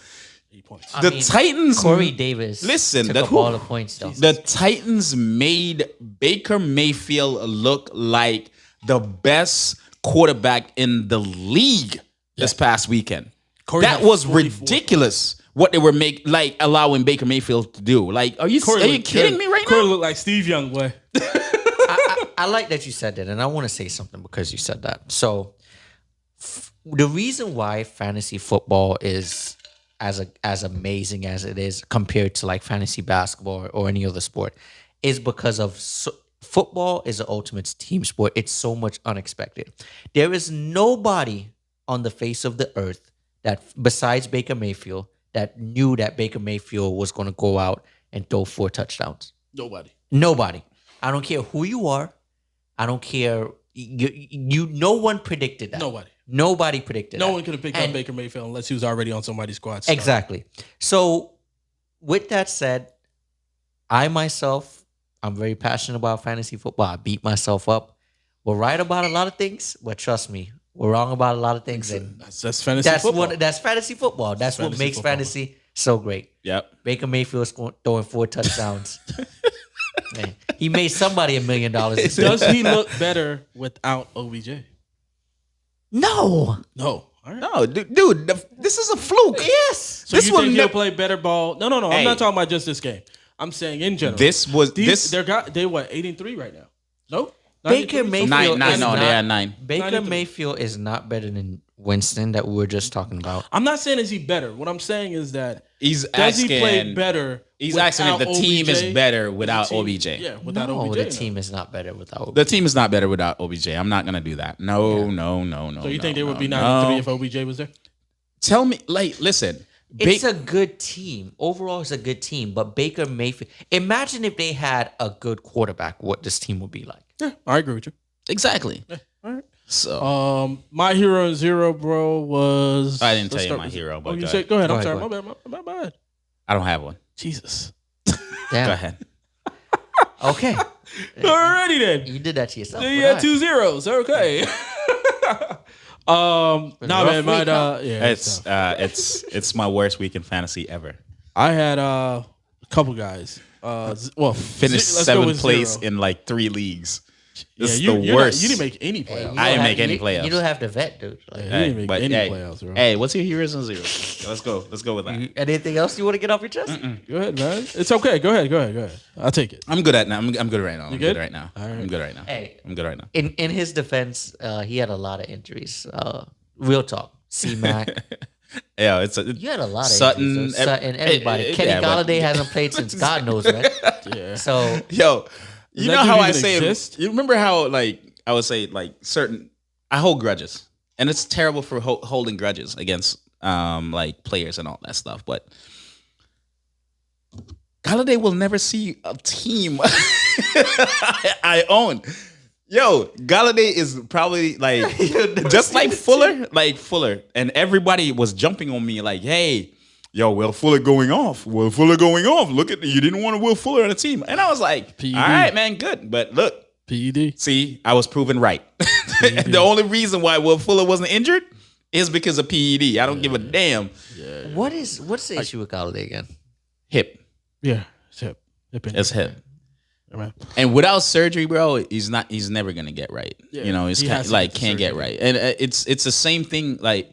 8 points. The Titans- Corey Davis. Listen, took the- up all the points though. The Titans made Baker Mayfield look like the best quarterback in the league this past weekend. Corey That had was 44. ridiculous what they were allowing Baker Mayfield to do. Like, are you kidding me right Corey now? looked like Steve Young, boy. I like that you said that, and I want to say something because you said that. So, the reason why fantasy football is as amazing as it is compared to like fantasy basketball or any other sport is because of football is the ultimate team sport. It's so much unexpected. There is nobody on the face of the earth that besides Baker Mayfield that knew that Baker Mayfield was going to go out and throw 4 touchdowns. Nobody. Nobody. I don't care who you are. I don't care. No one predicted that. Nobody. Nobody predicted that. No one could have picked up And- Baker Mayfield unless he was already on somebody's squad. So. Exactly. So, with that said, I myself, I'm very passionate about fantasy football. I beat myself up. We're right about a lot of things, but trust me, we're wrong about a lot of things. And That's fantasy that's football. that's fantasy football. That's what fantasy makes football. fantasy so great. Yep. Baker Mayfield's throwing 4 touchdowns. Man, he made somebody $1 million. this week. Does he look better without OBJ? No. No. All right. No, dude, this is a fluke. Yes. So This you will think he'll nev- play better ball? No. I'm Hey. not talking about just this game. I'm saying in general. This was These, this they what 8-3 right now? No. Baker 93? Mayfield nine. is No, not, they are 9. Baker 93. Mayfield is not better than Winston that we were just talking about. I'm not saying is he better. What I'm saying is that He's does he play asking. better? He's asking if the without team is OBJ? better without The team- OBJ. Yeah, without No, OBJ. the no. team is not better without. The team is not better without OBJ. I'm not gonna do that. No. So you think they would be no, 93 no. if OBJ was there? Tell me, like, listen. It's a good team. Overall, it's a good team. But Baker Mayfield. Imagine if they had a good quarterback, what this team would be like. Yeah, I agree with you. Exactly. All right. So my hero and zero, bro, was. I didn't tell let's you start my with- hero, but Oh, you go said ahead. go ahead. Go I'm ahead, sorry. go My bad. I don't have one. Jesus. Damn. Go ahead. Okay. Alrighty then. You did that to yourself. So but you had alright. 2 zeros. Okay. Nah, rough man. My week, huh? yeah. It's my worst week in fantasy ever. I had a couple guys. Well, Finished let's go seventh with place zero. in like 3 leagues. This is you're the not- worst. you didn't make any Hey, playoffs. you I don't didn't have- make any you- playoffs. You don't have to vet, dude. Like, You didn't make any hey, playoffs, bro. Hey, what's your heroes and zeros? Let's go. Let's go with that. anything else you want to get off your chest? Go ahead, man. It's okay. Go ahead. I'll take it. I'm good at now. I'm good right now. I'm good? good right now. All right. I'm good right now. Hey. I'm good right now. In his defense, he had a lot of injuries. Real talk. C-Mac. Yeah, You had a lot of Sutton, injuries. Though. Sutton, everybody. Kenny yeah, but- Galladay hasn't played since God knows when. Yeah. So Yo, you that know dude how I even say exist? it? You remember how like I would say like certain I hold grudges, and it's terrible for holding grudges against like players and all that stuff. But Galladay will never see a team I own. Yo, Galladay is probably like just like Fuller, and everybody was jumping on me like, "Hey, yo, Will Fuller going off. Will Fuller going off. Look at you didn't want a Will Fuller on the team." And I was like, PED. "All right, man, good." But look, PED. see, I was proven right. The only reason why Will Fuller wasn't injured is because of PED. I don't give a damn. what's the issue with Galladay again? Hip. Yeah. It's hip. It's hip. Yeah, man. And without surgery, bro, he's never gonna get right. Yeah, You know, he's he kind, has to like get the can't get surgery. right. And it's the same thing. Like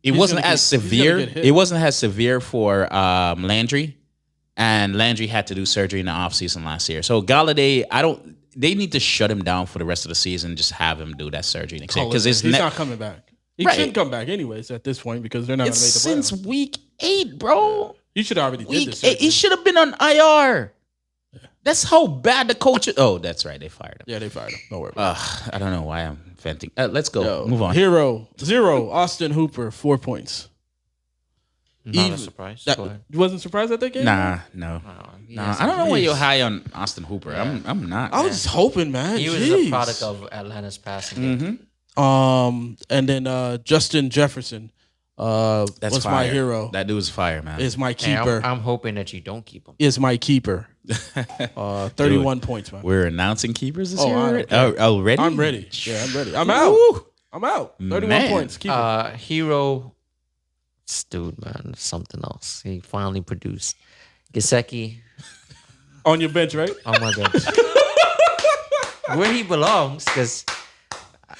it He's wasn't gonna as get- he's gonna severe. get hit. It wasn't as severe for Landry, and Landry had to do surgery in the offseason last year. So Galladay, they need to shut him down for the rest of the season. Just have him do that surgery next year because He's not coming back. He Right. shouldn't come back anyways at this point because they're not going to it's make the since playoffs. week 8, bro. He should have already did Week this. 8, he should have been on IR. That's how bad the coach. Oh, that's right. They fired him. Yeah, they fired him. Don't worry about it. I don't know why I'm venting. Let's go. Yo, Move on. Hero 0. Austin Hooper 4 points. Not Even- a surprise. That, Go ahead. you wasn't surprised at that game? Nah, no. He Nah, has I don't know some- why you're high on Austin Hooper. I'm not. I was just hoping, man. He was Jeez. a product of Atlanta's passing game. And then Justin Jefferson That's was fire. my hero. That dude's fire, man. Is my And keeper. I'm hoping that you don't keep him. Is my keeper. 31 points, man. We're announcing keepers this Oh, year I already? don't Already? I'm ready. Yeah, I'm ready. I'm out. Woo! I'm out. 31 Man. points. Keeper. Hero, this dude, man, something else. He finally produced. Gesicki On your bench, right? on my bench. Where he belongs, because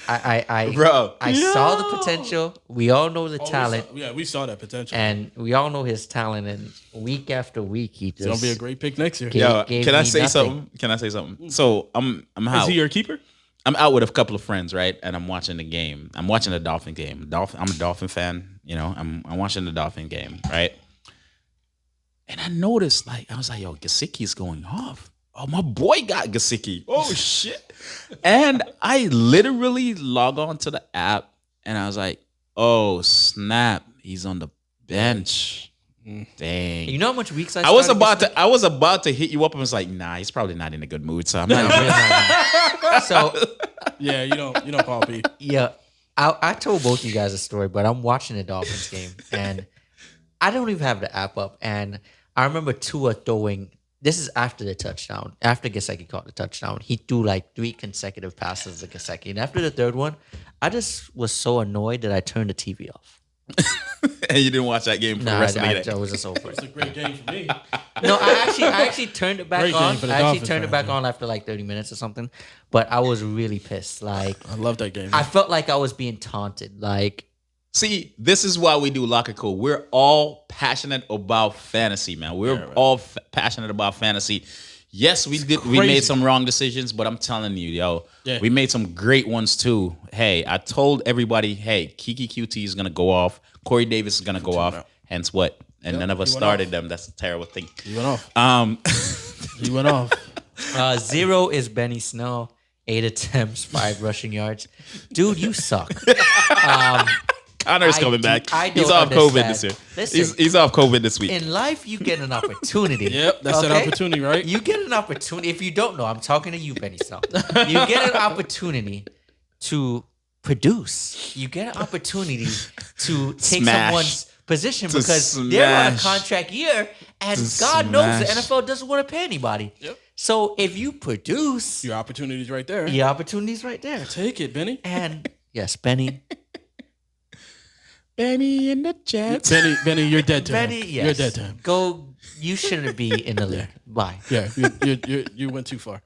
I Bro. saw the potential. We all know the talent, We saw that potential. and we all know his talent. And week after week, he It's going just to be a great pick next year. Gave- Yo, gave can I me say nothing. something? Can I say something? So I'm Is out. he your keeper? I'm out with a couple of friends, right? And I'm watching the game. I'm watching the Dolphin game. I'm a Dolphin fan. You know, I'm watching the Dolphin game, right? And I noticed, like, I was like, yo, Gesicki's going off. Oh, my boy got Gesicki. Oh, shit. And I literally log on to the app and I was like, oh, snap. He's on the bench. Dang. You know how much weeks I was about to hit you up and was like, nah, he's probably not in a good mood. So I'm not. So Yeah, you don't call P. yeah, I told both you guys a story, but I'm watching the Dolphins game and I don't even have the app up. And I remember Tua throwing. This is after the touchdown. After Gesicki caught the touchdown, he threw like 3 consecutive passes to Gesicki. And after the third one, I just was so annoyed that I turned the TV off. And you didn't watch that game for the Nah, rest of the I day. was just over It's it. a great game for me. No, I actually turned it back Great game on. for the I actually Dolphins turned it fans, back on after like 30 minutes or something. But I was really pissed. Like I love that game. I felt like I was being taunted. Like See, this is why we do Locker Code. We're all passionate about fantasy, man. We're all passionate about fantasy. Yes, we crazy. made some wrong decisions, but I'm telling you, yo, Yeah. we made some great ones too. Hey, I told everybody, hey, Kiki QT is gonna go off, Corey Davis is gonna go off. Hence what? And none of us he went started off. them. That's a terrible thing. He went off. Um, He went off. 0 is Benny Snell, 8 attempts, 5 rushing yards. Dude, you suck. Connor's coming do- back. I He's don't off COVID understand. this year. Listen, He's off COVID this week. in life, you get an opportunity. Yep, that's that opportunity, right? You get an opportunity. If you don't know, I'm talking to you, Benny Snell. You get an opportunity to produce. You get an opportunity to take Smash. someone's position To because they're on a smash. contract year, and To God knows the smash. NFL doesn't want to pay anybody. Yep. So if you produce, Your opportunity's right there. your opportunity's right there. Take it, Benny. And yes, Benny. Benny in the Jets. Benny, you're dead to Benny, him. yes. You're dead to him. Go. You shouldn't be in the league. Bye. Yeah, you went too far.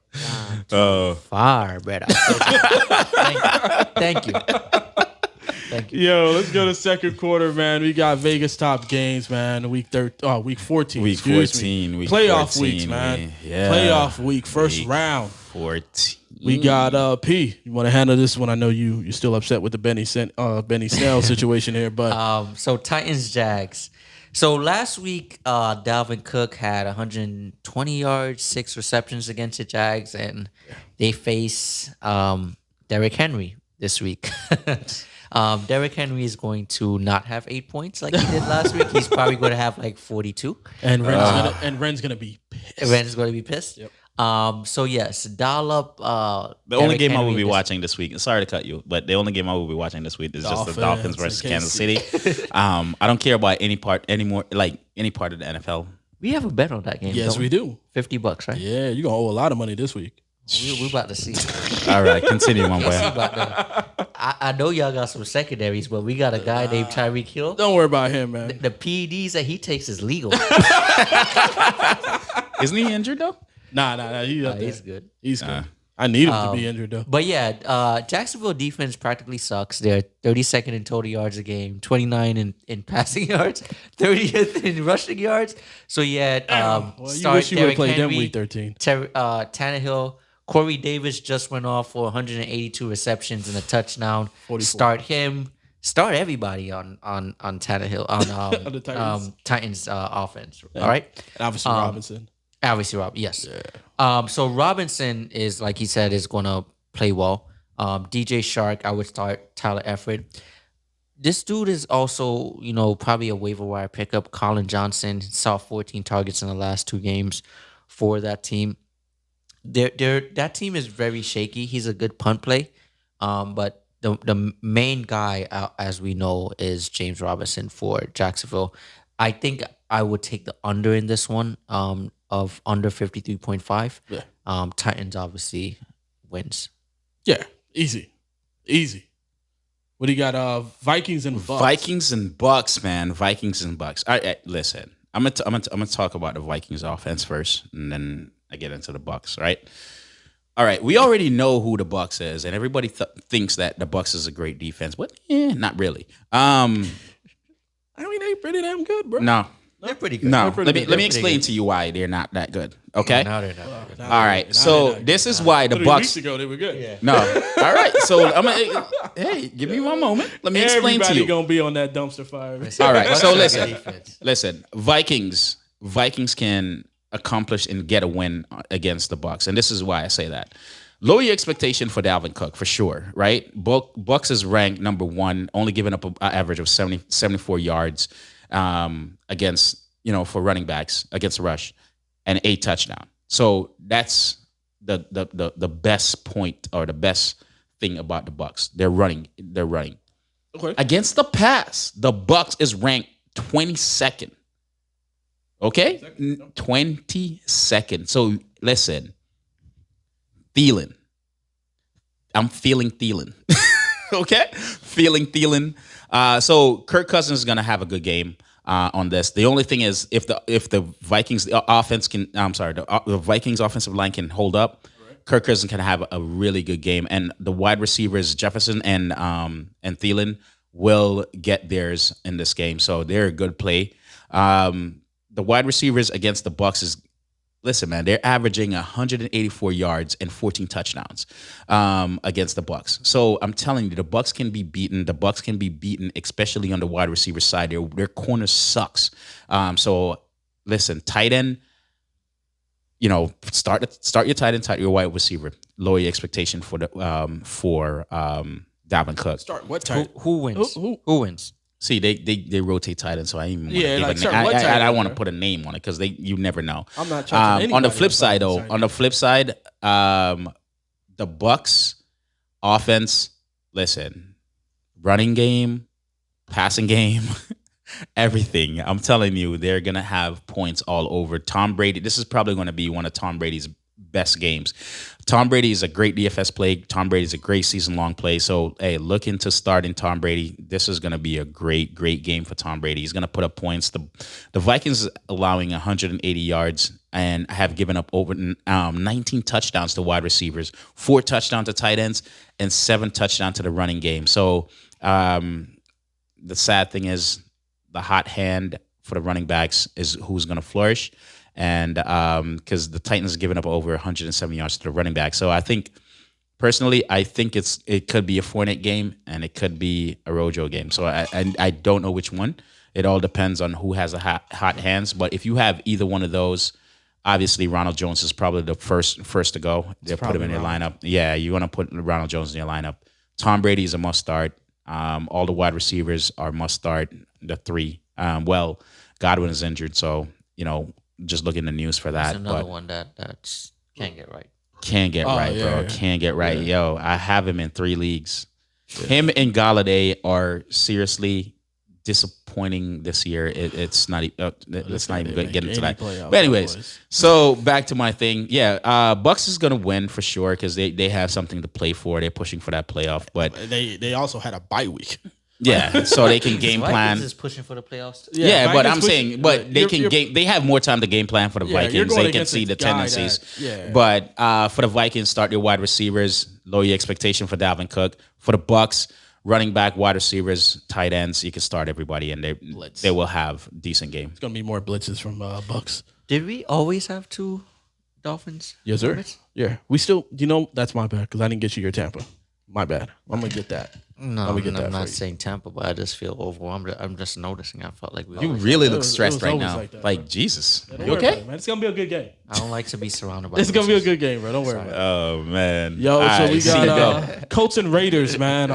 Far better. Thank you. Thank you. Yo, let's go to second quarter, man. We got Vegas top games, man. Week 14. Week excuse 14, me. week Playoff 14, weeks, man. yeah. Playoff week, first Week round. 14. We got P. You want to handle this one? I know you're still upset with the Benny Snell situation here, but So Titans Jags. So last week, Dalvin Cook had 120 yards, 6 receptions against the Jags, and they face Derrick Henry this week. Derrick Henry is going to not have 8 points like he did last week. He's probably going to have like 42. and Ren's gonna be pissed. Ren's going to be pissed. Yep. So yes, dial up. The only Derrick game I Henry will be this- watching this week. Sorry to cut you, but the only game I will be watching this week is just the Dolphins Dolphins versus and Kansas KC. City. I don't care about any part anymore, like any part of the NFL. We have a bet on that game. Yes, don't we do. $50, right? Yeah, you're gonna owe a lot of money this week. We're about to see. All right, continue, my See boy. about that. I know y'all got some secondaries, but we got a guy named Tyreek Hill. Don't worry about him, man. The PEDs that he takes is legal. Isn't he injured though? Nah. He's up there. He's good. He's good. I need him to be injured though. But yeah, Jacksonville defense practically sucks. They're 32nd in total yards a game, 29 in passing yards, 30th in rushing yards. So yeah, Well, you start wish you would have Derrick played them Henry, week 13. Tannehill, Corey Davis just went off for 182 receptions and a touchdown. 44. Start him. Start everybody on Tannehill on the Titans. Titans offense. All right. And obviously Robinson. Obviously, Rob. Yes. So Robinson is, like he said, is going to play well. DJ Shark, I would start Tyler Effort. This dude is also, probably a waiver wire pickup. Colin Johnson saw 14 targets in the last 2 games for that team. That team is very shaky. He's a good punt play, but the main guy, as we know, is James Robinson for Jacksonville. I think I would take the under in this one. Of under 53.5. Yeah. Titans obviously wins. Yeah, easy. What do you got? Vikings and Bucks. Vikings and Bucks, man. Vikings and Bucks. All right, listen. I'm gonna talk about the Vikings offense first, and then I get into the Bucks. Right. All right. We already know who the Bucks is, and everybody thinks that the Bucks is a great defense, but not really. I mean, they pretty damn good, bro. No. They're pretty good. No, pretty let me good. let me They're explain pretty to you why they're not that good. Okay. No, they're not. All right. So this is why the 3 Bucks. weeks ago they were good. Yeah. No. All right. So I'm gonna. Hey, give me one moment. Let me explain to Everybody you. gonna be on that dumpster fire. All right. So Bucks are listen. good defense. Listen. Vikings can accomplish and get a win against the Bucks, and this is why I say that. Lower your expectation for Dalvin Cook for sure, right? Bucks is ranked number 1, only giving up an average of 74 yards against. For running backs against the rush, and 8 touchdown. So that's the best point or the best thing about the Bucks. They're running. Okay. Against the pass, the Bucks is ranked 22nd. Okay? 22nd. So listen. Thielen. I'm feeling Thielen. Okay? Feeling Thielen. So Kirk Cousins is gonna have a good game. On this, the only thing is if the Vikings offense can, the Vikings offensive line can hold up, Kirk Cousins can have a really good game, and the wide receivers Jefferson and Thielen will get theirs in this game, so they're a good play. The wide receivers against the Bucks is. Listen, man, they're averaging 184 yards and 14 touchdowns against the Bucks. So I'm telling you, the Bucks can be beaten. The Bucks can be beaten, especially on the wide receiver side. Their corner sucks. So listen, tight end. Start your tight end, your wide receiver. Lower your expectation for Dalvin Dalvin Cook. Start what Who, time? who wins? Who- Who wins? See, they rotate tight ends, so I even Yeah, like, give sorry, a name. what tight end, I want to bro? put a name on it because you never know. I'm not trusting on the anybody flip that's side, though, fucking on the flip side, the Bucks offense. Listen, running game, passing game, everything. I'm telling you, they're gonna have points all over. Tom Brady. This is probably going to be one of Tom Brady's best games. Tom Brady is a great DFS play. Tom Brady is a great season-long play. So, hey, look into starting Tom Brady. This is going to be a great, great game for Tom Brady. He's going to put up points. The Vikings allowing 180 yards and have given up over 19 touchdowns to wide receivers, 4 touchdowns to tight ends, and 7 touchdowns to the running game. So, the sad thing is the hot hand for the running backs is who's going to flourish. And because the Titans have given up over 170 yards to the running back. So I think, personally, it could be a Fournette game and it could be a Rojo game. So I don't know which one. It all depends on who has a hot hands. But if you have either one of those, obviously Ronald Jones is probably the first to go. They'll put him in your lineup. Yeah, you want to put Ronald Jones in your lineup. Tom Brady is a must start. All the wide receivers are must start. The 3. Godwin is injured, so just look in the news for that. That's another but one that can't get right. Can't get right, yeah, bro. yeah. Can't get right. Yo, I have him in 3 leagues. Him and Galladay are seriously disappointing this year. It's not. Let's not even get into that. But anyways, so back to my thing. Yeah, Bucks is gonna win for sure because they have something to play for. They're pushing for that playoff. But they also had a bye week. yeah, so they can game Vikings plan. is pushing for the playoffs. Yeah, but Vikings I'm saying, but they can game. They have more time to game plan for the Yeah, you're Vikings. going They can against see a the guy tendencies. that- But for the Vikings, start your wide receivers, lower your expectation for Dalvin Cook. For the Bucks, running back, wide receivers, tight ends, you can start everybody, and they will have decent game. It's gonna be more blitzes from Bucks. Did we always have 2 Dolphins? Yes, sir. helmets? Yeah, we still. That's my bad because I didn't get you your Tampa. My bad. I'm gonna get that. No, Let me get that I'm for not you. saying Tampa, but I just feel overwhelmed. I'm just noticing. I felt like we. You always really It look was- stressed it was right always now. like that, Like Jesus, Don't you worry about okay? it, man. It's gonna be a good game. I don't like to be surrounded by. It's gonna be a losers. good game, bro. Don't worry about it. Oh man, Yo, All so right, we see you got go. Colts and Raiders, man.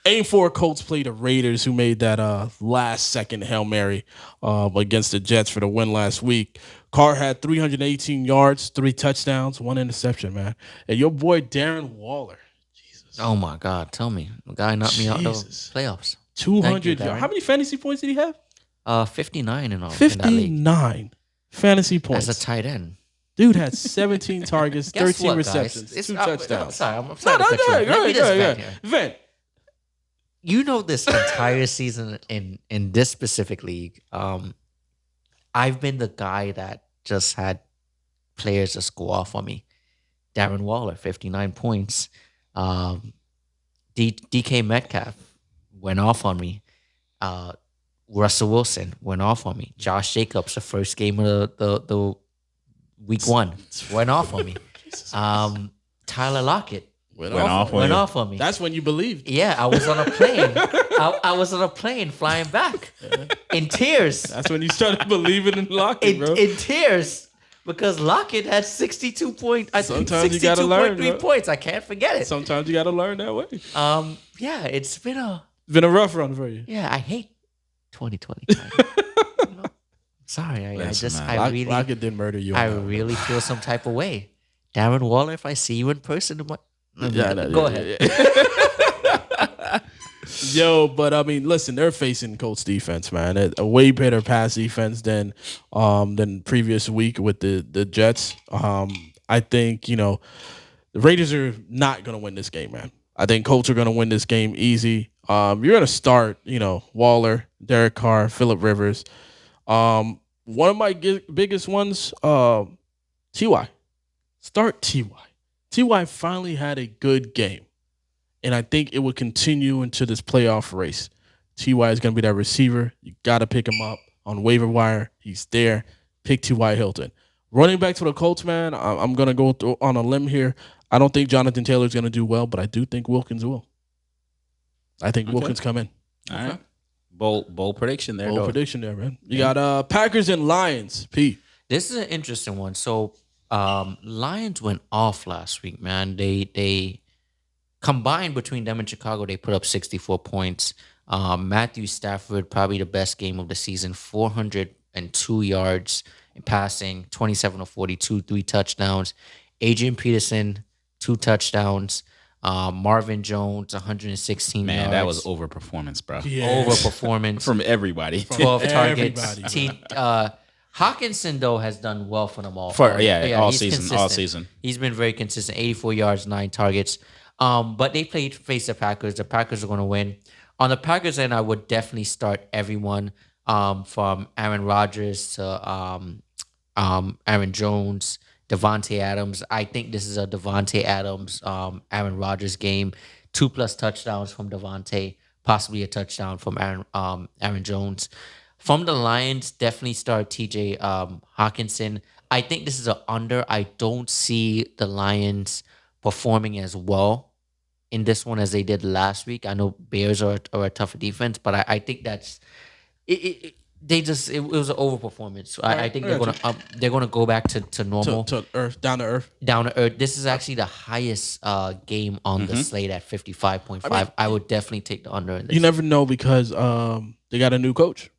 Aim for Colts played the Raiders, who made that last second Hail Mary against the Jets for the win last week. Carr had 318 yards, 3 touchdowns, 1 interception, man. And your boy Darren Waller, Oh my God! Tell me, the guy knocked me out the Jesus. playoffs. 200 Darren. yards. How many fantasy points did he have? 59 in all. In that league 59 fantasy points. as a tight end. Dude had 17 targets, Guess 13 what, receptions, guys? 2 I'm touchdowns. sorry. I'm No, sorry. no, to cut you off. Let me just vent go here. ahead. Vent. You know, this entire season in this specific league, I've been the guy that just had players just go off on me. Darren Waller, 59 points. DK Metcalf went off on me. Russell Wilson went off on me. Josh Jacobs, the first game of the week 1, went off on me. Tyler Lockett Went off on went you. off on me. That's when you believed. Yeah, I was on a plane. I was on a plane flying back in tears. That's when you started believing in Lockett, bro. In tears. Because Lockett had 62 point, I think Sometimes you gotta learn, 62.3 bro. points. I can't forget it. Sometimes you got to learn that way. It's Yeah, it's been a been a rough run for you. I hate 2020. You know? Sorry, Listen, man. Lockett did murder you. I on that one. really feel some type of way. Darren Waller, if I see you in person, go ahead. Yo, but I mean, listen, they're facing Colts defense, man. A way better pass defense than previous week with the Jets. I think the Raiders are not gonna win this game, man. I think Colts are gonna win this game easy. You're gonna start, Waller, Derek Carr, Phillip Rivers. One of my biggest ones, Ty. Start Ty. Ty finally had a good game. And I think it will continue into this playoff race. T.Y. is going to be that receiver. You got to pick him up on waiver wire. He's there. Pick T.Y. Hilton. Running back to the Colts, man, I'm going to go on a limb here. I don't think Jonathan Taylor is going to do well, but I do think Wilkins will. I think Wilkins come in. All right. Bold prediction there. Bold Go. prediction there, man. You got Packers and Lions. P. This is an interesting one. So, Lions went off last week, man. They Combined between them and Chicago, they put up 64 points. Matthew Stafford, probably the best game of the season, 402 yards in passing, 27 of 42, 3 touchdowns. Adrian Peterson, 2 touchdowns. Marvin Jones, 116 Man, yards. that was overperformance, bro. Yeah. Overperformance. From everybody. 12 targets. Everybody, Hawkinson, though, has done well for them all. All he's season. All consistent. season. He's been very consistent. 84 yards, 9 targets. But they face the Packers. The Packers are going to win. On the Packers end, I would definitely start everyone from Aaron Rodgers to Aaron Jones, Devontae Adams. I think this is a Devontae Adams, Aaron Rodgers game. 2+ touchdowns from Devontae, possibly a touchdown from Aaron Jones. From the Lions, definitely start TJ Hawkinson. I think this is an under. I don't see the Lions performing as well in this one as they did last week. I know Bears are a tougher defense, but I think that's it. It was an overperformance. I think they're gonna go back to normal, to earth, down to earth. down to earth. This is actually the highest game on the slate at 55.5. I would definitely take the under in this. You never know because they got a new coach.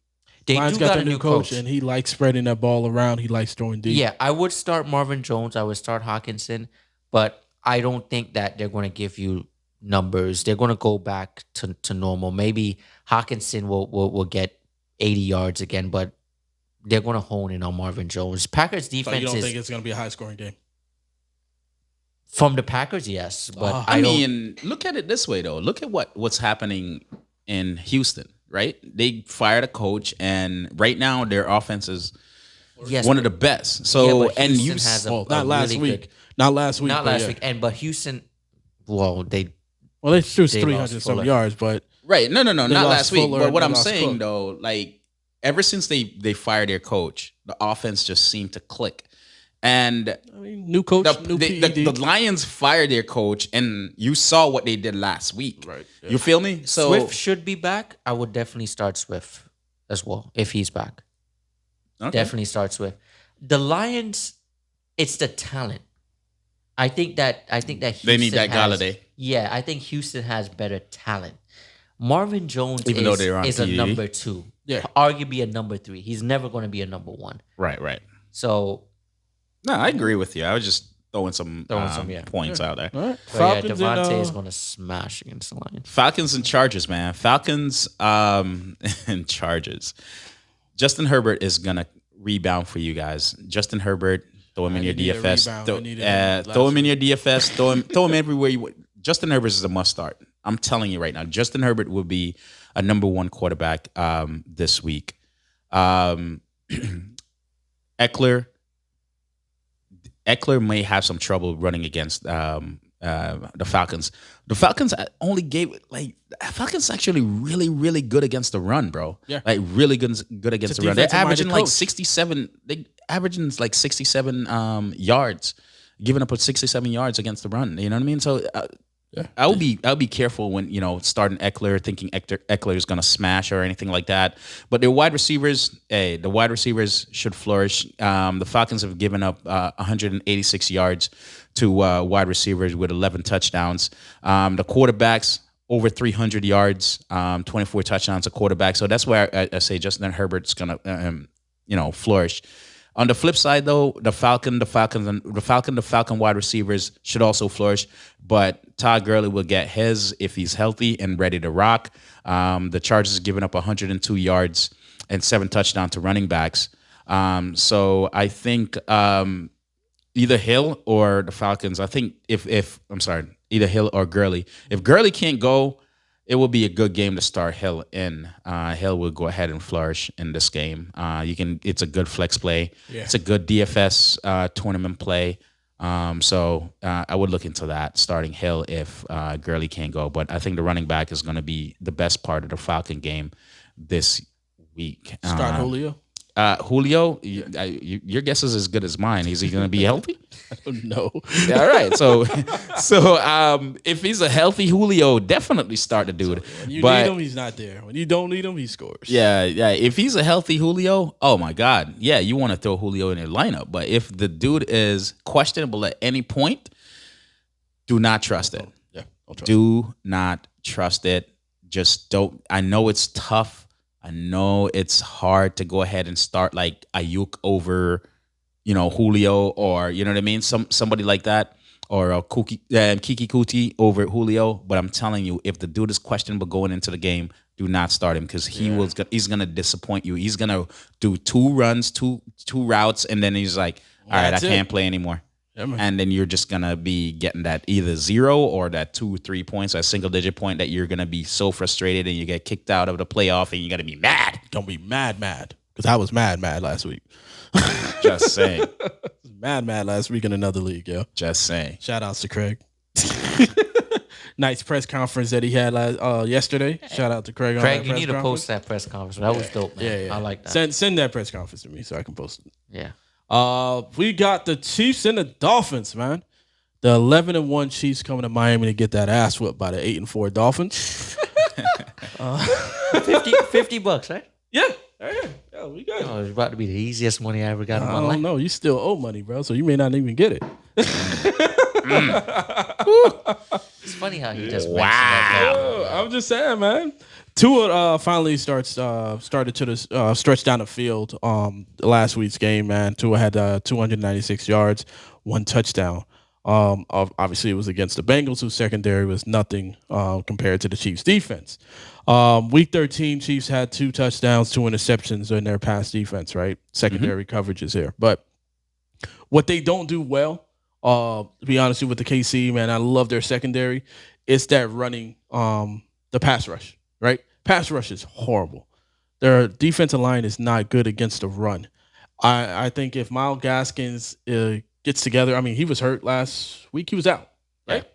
They Lions do got got a a new new coach, coach. and he likes spreading that ball around. He likes throwing deep. Yeah, I would start Marvin Jones. I would start Hawkinson, but I don't think that they're going to give you numbers. They're going to go back to normal. Maybe Hawkinson will get 80 yards again, but they're going to hone in on Marvin Jones. Packers So you defense don't is think it's going to be a high scoring game? from the Packers, yes, but I don't. mean, look at it this way though. Look at what's happening in Houston, right? They fired a coach, and right now their offense is Yes, one but- of the best. yeah, So but and Houston you has a, Well, a not last really week. good- Not last week. not but last yeah. week, but Houston. Well, they Threw They 300 lost some Fuller. yards, but right, no, not lost last week. Fuller But and what they I'm lost saying Cook. though, like ever since they fired their coach, the offense just seemed to click. And I mean, new coach, new PED. the Lions fired their coach, and you saw what they did last week. Right, yeah. You feel me? So Swift should be back. I would definitely start Swift as well if he's back. okay. Definitely start Swift. The Lions, it's the talent. I think that Houston They need that has- Galladay. Yeah, I think Houston has better talent. Marvin Jones Even though they're on is a PED. number 2. Yeah. Arguably a number 3. He's never going to be a number 1. Right. So, No, I agree with you. I was just throwing some yeah. points out there. All right. but yeah, Falcons Devontae and, is going to smash against the Lions. Falcons and Chargers, man. Falcons and Chargers. Justin Herbert is gonna rebound for you guys. Justin Herbert, throw him in your need a DFS. rebound. Throw, I needed him throw last him in your DFS. Throw him everywhere you want. Justin Herbert is a must start. I'm telling you right now. Justin Herbert will be a number 1 quarterback this week. Eckler may have some trouble running against the Falcons. The Falcons only gave Falcons actually really good against the run, bro. Yeah. Like really good against the run. They're defensive-minded averaging like coach. 67. They averaging like 67 yards, giving up 67 yards against the run. You know what I mean? So. I'll be careful when starting Eckler, thinking Eckler is gonna smash or anything like that. But their wide receivers, the wide receivers should flourish. The Falcons have given up 186 yards to wide receivers with 11 touchdowns. The quarterbacks over 300 yards, 24 touchdowns a quarterback. So that's where I say Justin Herbert's gonna flourish. On the flip side, though, the Falcon wide receivers should also flourish, but Todd Gurley will get his if he's healthy and ready to rock. The Chargers have given up 102 yards and 7 touchdowns to running backs. So I think either Hill or the Falcons. I think either Hill or Gurley. If Gurley can't go, it will be a good game to start Hill in. Hill will go ahead and flourish in this game. It's a good flex play. Yeah. It's a good DFS tournament play. So I would look into that, starting Hill if Gurley can't go. But I think the running back is going to be the best part of the Falcon game this week. start Julio. Julio, your guess is as good as mine. Is he going to be healthy? No. All right. So if he's a healthy Julio, definitely start the dude. When you But need him, he's not there. When you don't need him, he scores. yeah. If he's a healthy Julio, oh my God. Yeah, you want to throw Julio in your lineup. But if the dude is questionable at any point, do not trust it. Yeah. Do not trust it. Just don't. I know it's tough. I know it's hard to go ahead and start like Ayuk over, Julio, or you know what I mean, somebody like that, or Kiki Kuti over Julio. But I'm telling you, if the dude is questionable going into the game, do not start him because he's gonna disappoint you. He's gonna do 2 runs, two routes, and then he's like, all right, I can't play anymore. And then you're just gonna be getting that either 0 or that 2-3 points, a single digit point that you're gonna be so frustrated and you get kicked out of the playoff and you're gonna be mad. Gonna be mad because I was mad last week. Just saying. mad last week in another league, yo. Just saying. Shout outs to Craig. Nice press conference that he had yesterday. Shout out to Craig. Craig, you need to post that press conference. That was dope, man. Yeah. I like that. Send that press conference to me so I can post it. Yeah. We got the Chiefs and the Dolphins, man. The 11-1 Chiefs coming to Miami to get that ass whipped by the 8-4 Dolphins. $50, right? Yeah, we good. Oh, it's about to be the easiest money I ever got in my I life. don't know. You still owe money, bro, so you may not even get it. It's funny how he just mentioned that. I'm just saying, man. Tua finally started to stretch down the field. Last week's game, man. Tua had 296 yards, 1 touchdown. Obviously, it was against the Bengals, whose secondary was nothing compared to the Chiefs' defense. Week 13, Chiefs had 2 touchdowns, 2 interceptions in their pass defense. Right, secondary coverages here, but what they don't do well, to be honest with the KC, man, I love their secondary. It's that running, the pass rush. Right? Pass rush is horrible. Their defensive line is not good against the run. I think if Myles Gaskins gets together, I mean, he was hurt last week. He was out, right? Yeah.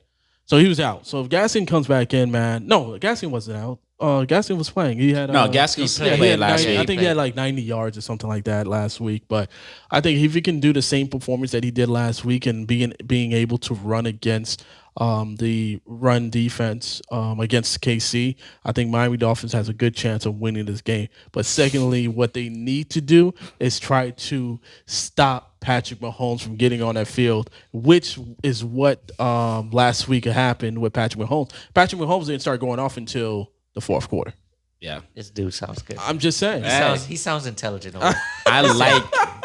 So he was out. So if Gaskin comes back in, man, no, Gaskin wasn't out. Gaskin was playing. He had Gaskins played last week. I think he had like 90 yards or something like that last week. But I think if he can do the same performance that he did last week and being able to run against the run defense against KC, I think Miami Dolphins has a good chance of winning this game. But secondly, what they need to do is try to stop Patrick Mahomes from getting on that field, which is what last week happened with Patrick Mahomes. Patrick Mahomes didn't start going off until the 4th quarter. Yeah. This dude sounds good. I'm just saying. He sounds intelligent.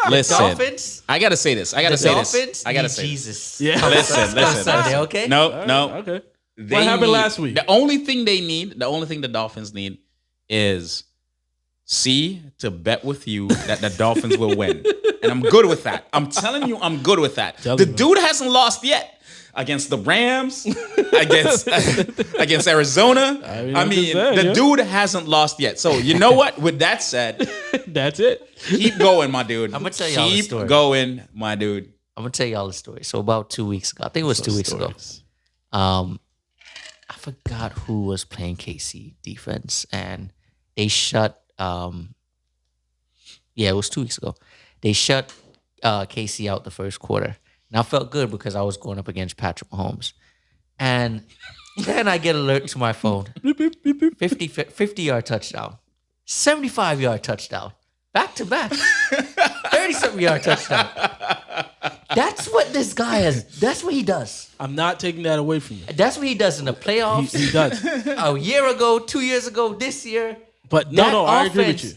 Listen. Dolphins? I got to say this. I got to say this. Jesus. Yeah. Listen. Sunday, okay? No. Okay. What happened last week? The only thing the Dolphins need is to bet with you that the Dolphins will win. And I'm good with that. I'm telling you, I'm good with that. The dude hasn't lost yet. Against the Rams, against Arizona. The dude hasn't lost yet. So you know what? With that said, that's it. Keep going, my dude. I'm gonna tell y'all a story. Keep going, my dude. I'm gonna tell y'all a story. So about 2 weeks ago, I think it was 2 weeks ago. I forgot who was playing KC defense, and they shut. It was 2 weeks ago. They shut KC out the first quarter. And I felt good because I was going up against Patrick Mahomes. And then I get alert to my phone. 50-yard touchdown. 75-yard touchdown. Back to back. 30-something-yard touchdown. That's what this guy has. That's what he does. I'm not taking that away from you. That's what he does in the playoffs. He does. A year ago, 2 years ago, this year. But no, I agree with you.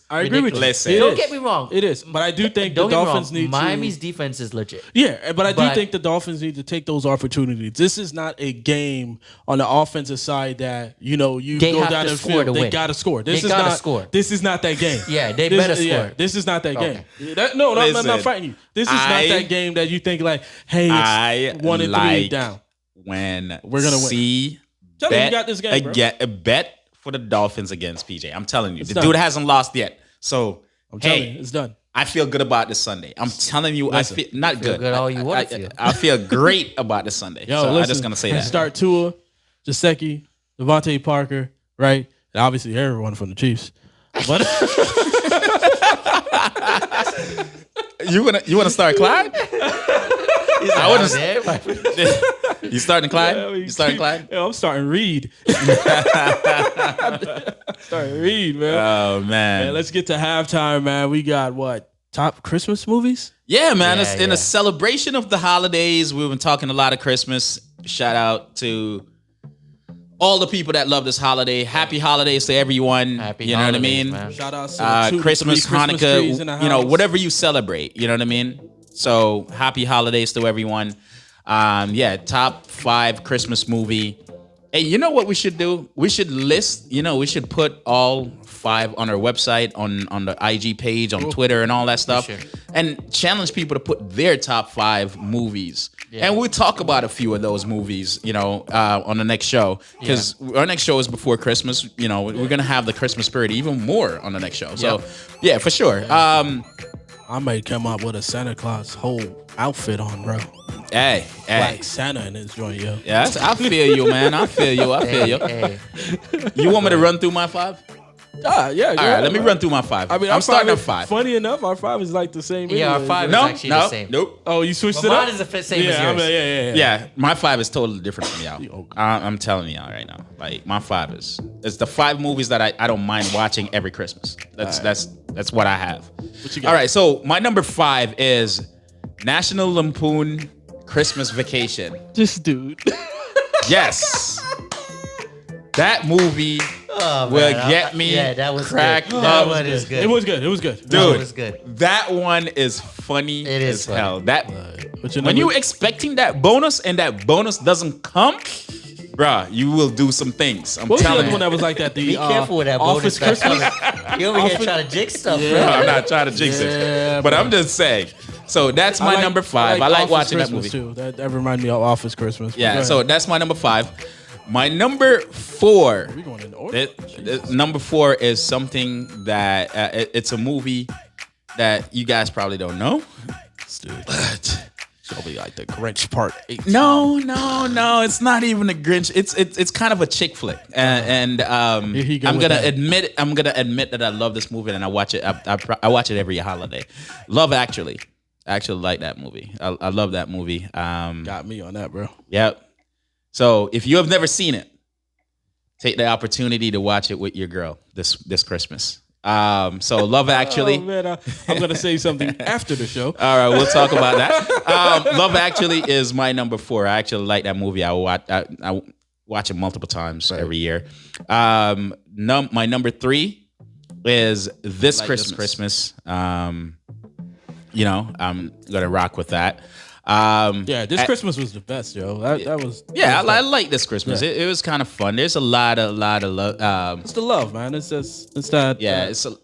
I agree with you. Listen, don't get me wrong. It is, but I do think the Dolphins need Miami's defense is legit. Yeah, but I do think the Dolphins need to take those opportunities. This is not a game on the offensive side that you go down the field. They got to score. This is not that game. Yeah, they better score. Yeah, this is not that game. I'm not fighting you. This is not that game that you think like, hey, it's 1-3 down. When we're gonna win. Tell me you got this game, bro. A bet for the Dolphins against PJ. I'm telling you, dude hasn't lost yet. So I'm telling you, it's done. I feel good about this Sunday. I'm telling you, I feel not good. All you want to feel. I feel great about this Sunday. I'm just gonna say that. Start Tua, Gesicki, Devontae Parker, right? And obviously everyone from the Chiefs. But you wanna start Clyde? I wouldn't. You starting Clyde? Yeah, I'm starting Reed. Starting Reed, man. Oh man. Let's get to halftime, man. We got what? Top Christmas movies? Yeah, man. In a celebration of the holidays, we've been talking a lot of Christmas. Shout out to all the people that love this holiday. Happy holidays to everyone. Happy you know what I holidays, mean? man. Shout out to the Christmas, three Christmas Hanukkah, trees in the you know, house. whatever you celebrate. You know what I mean? So happy holidays to everyone. Yeah, top 5 Christmas movie. Hey, you know what we should do? We should list, we should put all 5 on our website, on the IG page, on Twitter and all that stuff. Sure. And challenge people to put their top 5 movies. Yeah. And we'll talk about a few of those movies, on the next show. Because our next show is before Christmas. We're going to have the Christmas spirit even more on the next show. So, yeah, for sure. I might come up with a Santa Claus whole outfit on, bro. Hey. Like Santa in his joint, yo. Yeah, I feel you, man. I feel you. Hey. You want me to run through my 5? Yeah. All right, let me run through my 5. I mean, I'm starting at 5. Funny enough, our 5 is like the same. Yeah, our anyway. 5 is No, actually the same. nope. Oh, you switched But it up? mine is the same as I yours. mean, yeah. Yeah, my 5 is totally different from y'all. Okay. I'm telling y'all right now. Like my 5 it's the 5 movies that I don't mind watching every Christmas. That's what I have. What you got? All right, so my number 5 is National Lampoon Christmas Vacation. This dude. Yes. That movie Oh, will man, get me Yeah, that was cracked good. up. That one is good. It was good. Dude, That was good. that one is funny It is as funny. hell. That But you know, when you expecting that bonus and that bonus doesn't come, bruh, you will do some things. I'm what was the telling other you. one that was like that? The Be careful with that Office bonus. Christmas. You over here trying to jig stuff, No, bro. I'm not trying to jinx Yeah, it, but I'm just saying. So that's my number 5. I like Office watching that Christmas movie. too. That reminded me of Office Christmas. But go Yeah, ahead. so that's my number 5. My number 4. we going in order. Number 4 is something that it's a movie that you guys probably don't know. Dude, But it'll be like the Grinch Part 8. no, it's not even a Grinch. It's kind of a chick flick, and Here he go I'm with gonna that. admit that I love this movie and I watch it. I watch it every holiday. Love Actually. I actually like that movie. I love that movie. Got me on that, bro. Yep. So if you have never seen it, take the opportunity to watch it with your girl this Christmas. So Love Actually. Oh, man, I'm gonna say something after the show. All right, we'll talk about that. Love Actually is my number 4. I actually like that movie. I watch it multiple times every year. My number 3 is This Christmas. I'm gonna rock with that. Yeah, this Christmas was the best, yo. That was I like This Christmas. It was kind of fun. There's a lot of love. it's the love, man. It's that It's a,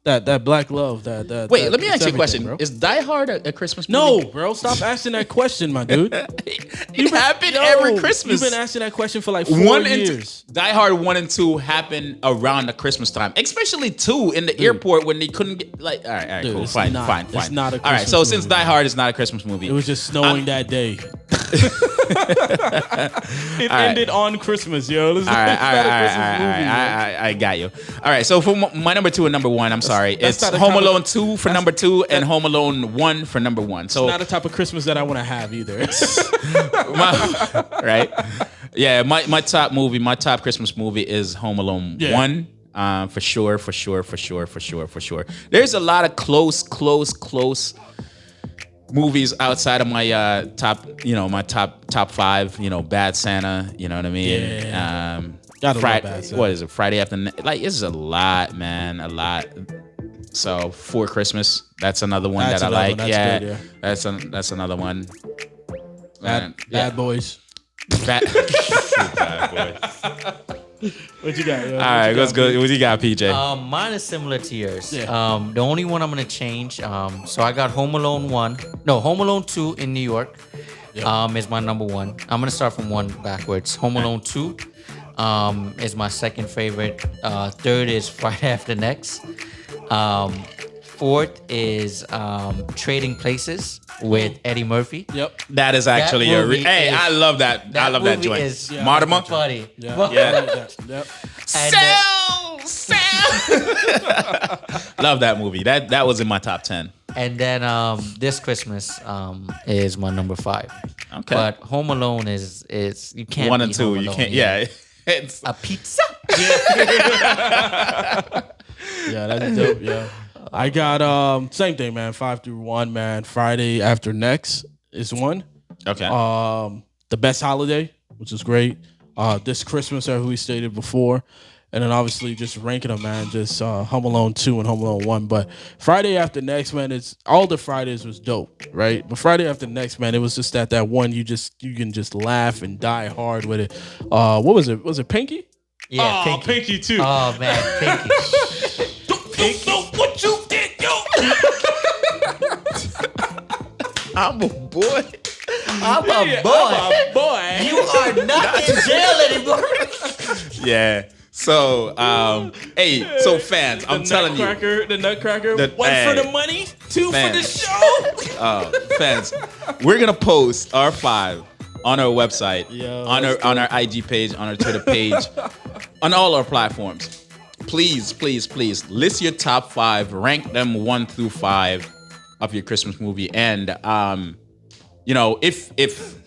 that black love that wait. Let me it's ask you a everything, question. bro. Is Die Hard a Christmas No, movie? bro, stop asking that question, my dude. It happened every Christmas. You've been asking that question for like 4 1 and 2, years. Die Hard 1 and 2 happened around the Christmas time, especially 2 in the airport when they couldn't get like. All right, Dude, cool, it's fine. it's not a All right, Christmas so since movie, Die man. Hard is not a Christmas movie, It was just snowing that day. It ended on Christmas, yo. This is all right, not a Christmas movie, yo. I got you. All right, so for my number 2 and number 1, I'm sorry, that's it's not a Home comic- Alone 2 for number 2 and Home Alone 1 for number 1. So Not a type of Christmas that I want to have either. right? Yeah, my top movie, my top Christmas movie is Home Alone 1. For sure. There's a lot of close movies outside of my top, my top 5, Bad Santa, you know what I mean? Yeah. Gotta love Bad Santa. What is it? Friday After like it's a lot, man, a lot. So For Christmas, that's another one That's that I another like. one. That's good, yeah. That's another one. Man, Bad Boys. Bad Boy. What you got? Yo? All right, let's go. What you got, PJ? Mine is similar to yours. Yeah. The only one I'm gonna change. So I got Home Alone 1. No, Home Alone 2 in New York. Is my number 1. I'm gonna start from 1 backwards. Home Alone 2 is my second favorite. Third is Friday After Next. Fourth is Trading Places with Eddie Murphy. Yep. That is actually That a. movie Hey, is- I love that. I love that movie joint. is Mortimer. funny. Yeah. Yeah. Yep. And Sell. Love that movie. That was in my top 10. And then this Christmas is my number 5. Okay. But Home Alone is you can't 1 and beat 2. Home You Alone, can't. Yeah. It's A pizza. Yeah, that's dope. Yeah. I got same thing, man. 5 through 1, man. Friday After Next is 1. okay. The Best Holiday, which is great. This Christmas, as we stated before. And then obviously just ranking them, man. Just Home Alone 2 and Home Alone 1. But Friday After Next, man, it's all the Fridays was dope, right? But Friday After Next, man, it was just that one you can just laugh and die hard with it. What was it? Was it Pinky? Yeah, Oh, Pinky. Pinky too. Oh man, Pinky. Pinky. What you did, yo? I'm a boy. I'm a boy. I'm a boy. You are not in jail anymore. Yeah. So, hey, so fans, I'm telling you, The Nutcracker. The- One hey. for the money, two Man. for the show. fans, we're gonna post our 5 on our website, Yo, on that's our IG page, on our Twitter page, on all our platforms. Please, please, please list your top 5, rank them 1 through 5 of your Christmas movie, and you know, if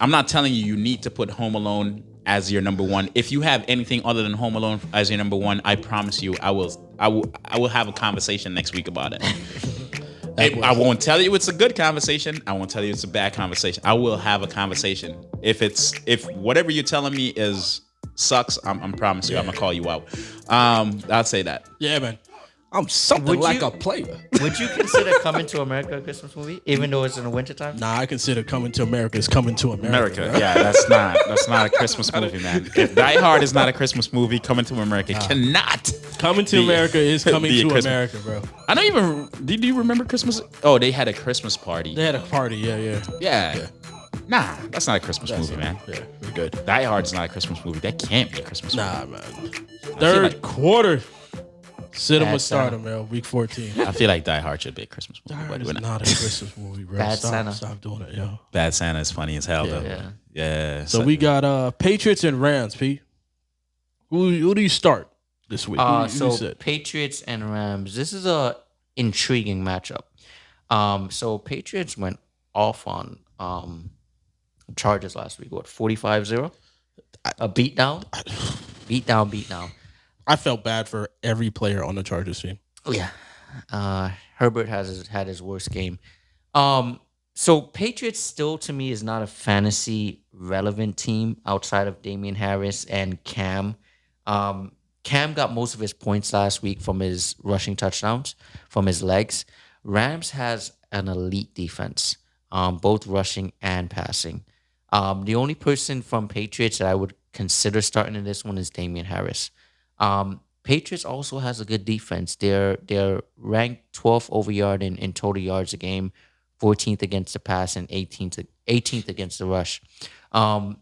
I'm not telling you need to put Home Alone as your number 1. If you have anything other than Home Alone as your number 1, I promise you, I will have a conversation next week about it. I won't tell you it's a good conversation. I won't tell you it's a bad conversation. I will have a conversation. If whatever you're telling me is sucks, I'm promise you, I'm gonna call you out. I'll say that. Yeah, man. I'm something Would like you- a player. Would you consider Coming to America a Christmas movie, even though it's in the wintertime? Nah, I consider Coming to America is Coming to America. America, bro. yeah, that's not a Christmas movie, man. If Die Hard is not a Christmas movie, Coming to America cannot. Coming to Be- America is Coming be a to Christmas- America, bro. I don't even. Do you remember Christmas? Oh, they had a Christmas party. They had a party, yeah. Yeah. Nah, that's not a Christmas movie, man. Yeah, we're good. Die Hard is not a Christmas movie. That can't be a Christmas movie. Nah, man. Third quarter. Cinema Bad Stardom, man. Week 14. I feel like Die Hard should be a Christmas movie. Die but Hard is we're not. not a Christmas movie, bro. Bad stop, Santa. Stop doing it, yo. Bad Santa is funny as hell, though. Yeah. Yeah. So we got Patriots and Rams, P. Who do you start this week? Who you So said? Patriots and Rams. This is a intriguing matchup. So Patriots went off on Chargers last week. What, 45-0? A beatdown? Beatdown. I felt bad for every player on the Chargers team. Oh yeah. Herbert had his worst game. So Patriots still to me is not a fantasy relevant team outside of Damian Harris and Cam. Cam got most of his points last week from his rushing touchdowns, from his legs. Rams has an elite defense, both rushing and passing. The only person from Patriots that I would consider starting in this one is Damian Harris. Patriots also has a good defense. They're ranked 12th over yard in total yards a game, 14th against the pass, and 18th against the rush. I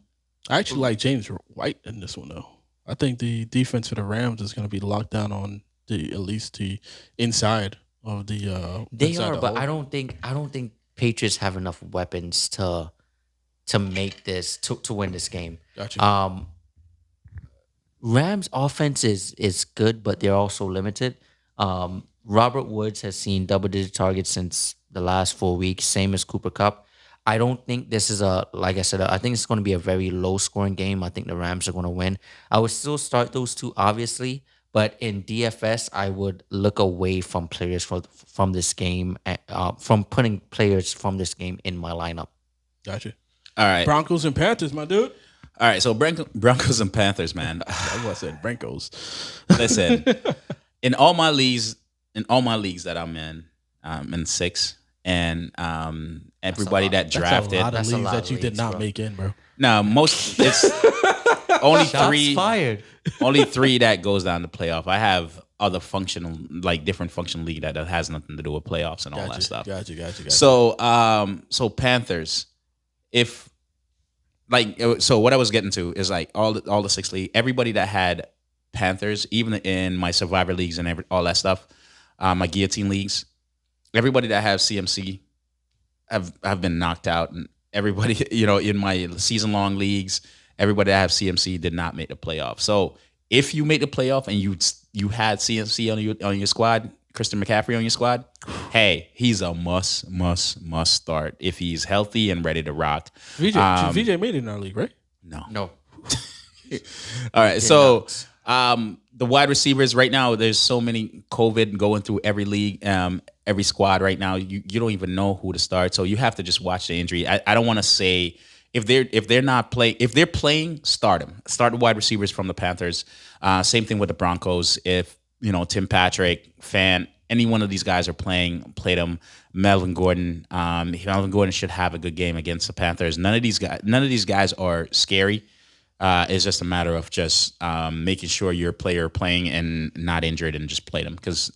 actually like James White in this one, though. I think the defense for the Rams is going to be locked down on at least the inside of the. They inside are, the but hole. I don't think Patriots have enough weapons to make this to win this game. Gotcha. Rams offense is good, but they're also limited. Robert Woods has seen double-digit targets since the last 4 weeks, same as Cooper Kupp. I don't think this is like I said, I think it's going to be a very low-scoring game. I think the Rams are going to win. I would still start those two, obviously, but in DFS, I would look away from players from this game, from putting players from this game in my lineup. Gotcha. All right. Broncos and Panthers, my dude. All right. So Broncos and Panthers, man. That's what I said. Broncos. Listen, in all my leagues that I'm in 6, and everybody that drafted. That's a lot of That's a leagues lot that of you did leagues, not bro. make in, bro. No, it's only Shots three. fired. Only 3 that goes down to playoff. I have other functional, like different functional league that has nothing to do with playoffs and all that stuff. Gotcha. So Panthers, so what I was getting to is like all the 6 league, everybody that had Panthers, even in my survivor leagues and all that stuff, my guillotine leagues, everybody that has CMC have been knocked out, and everybody, in my season long leagues, everybody that have CMC did not make the playoff. So if you make the playoff and you had CMC on your squad, Christian McCaffrey on your squad, hey, he's a must start if he's healthy and ready to rock. VJ made it in our league, right? No. No. All right. So the wide receivers right now, there's so many COVID going through every league, every squad right now. You don't even know who to start. So you have to just watch the injury. I don't want to say if they're playing, start them. Start the wide receivers from the Panthers. Same thing with the Broncos. If Tim Patrick, Fan, any one of these guys are playing, play them. Melvin Gordon. Melvin Gordon should have a good game against the Panthers. None of these guys are scary. It's just a matter of just making sure your player playing and not injured and just play them because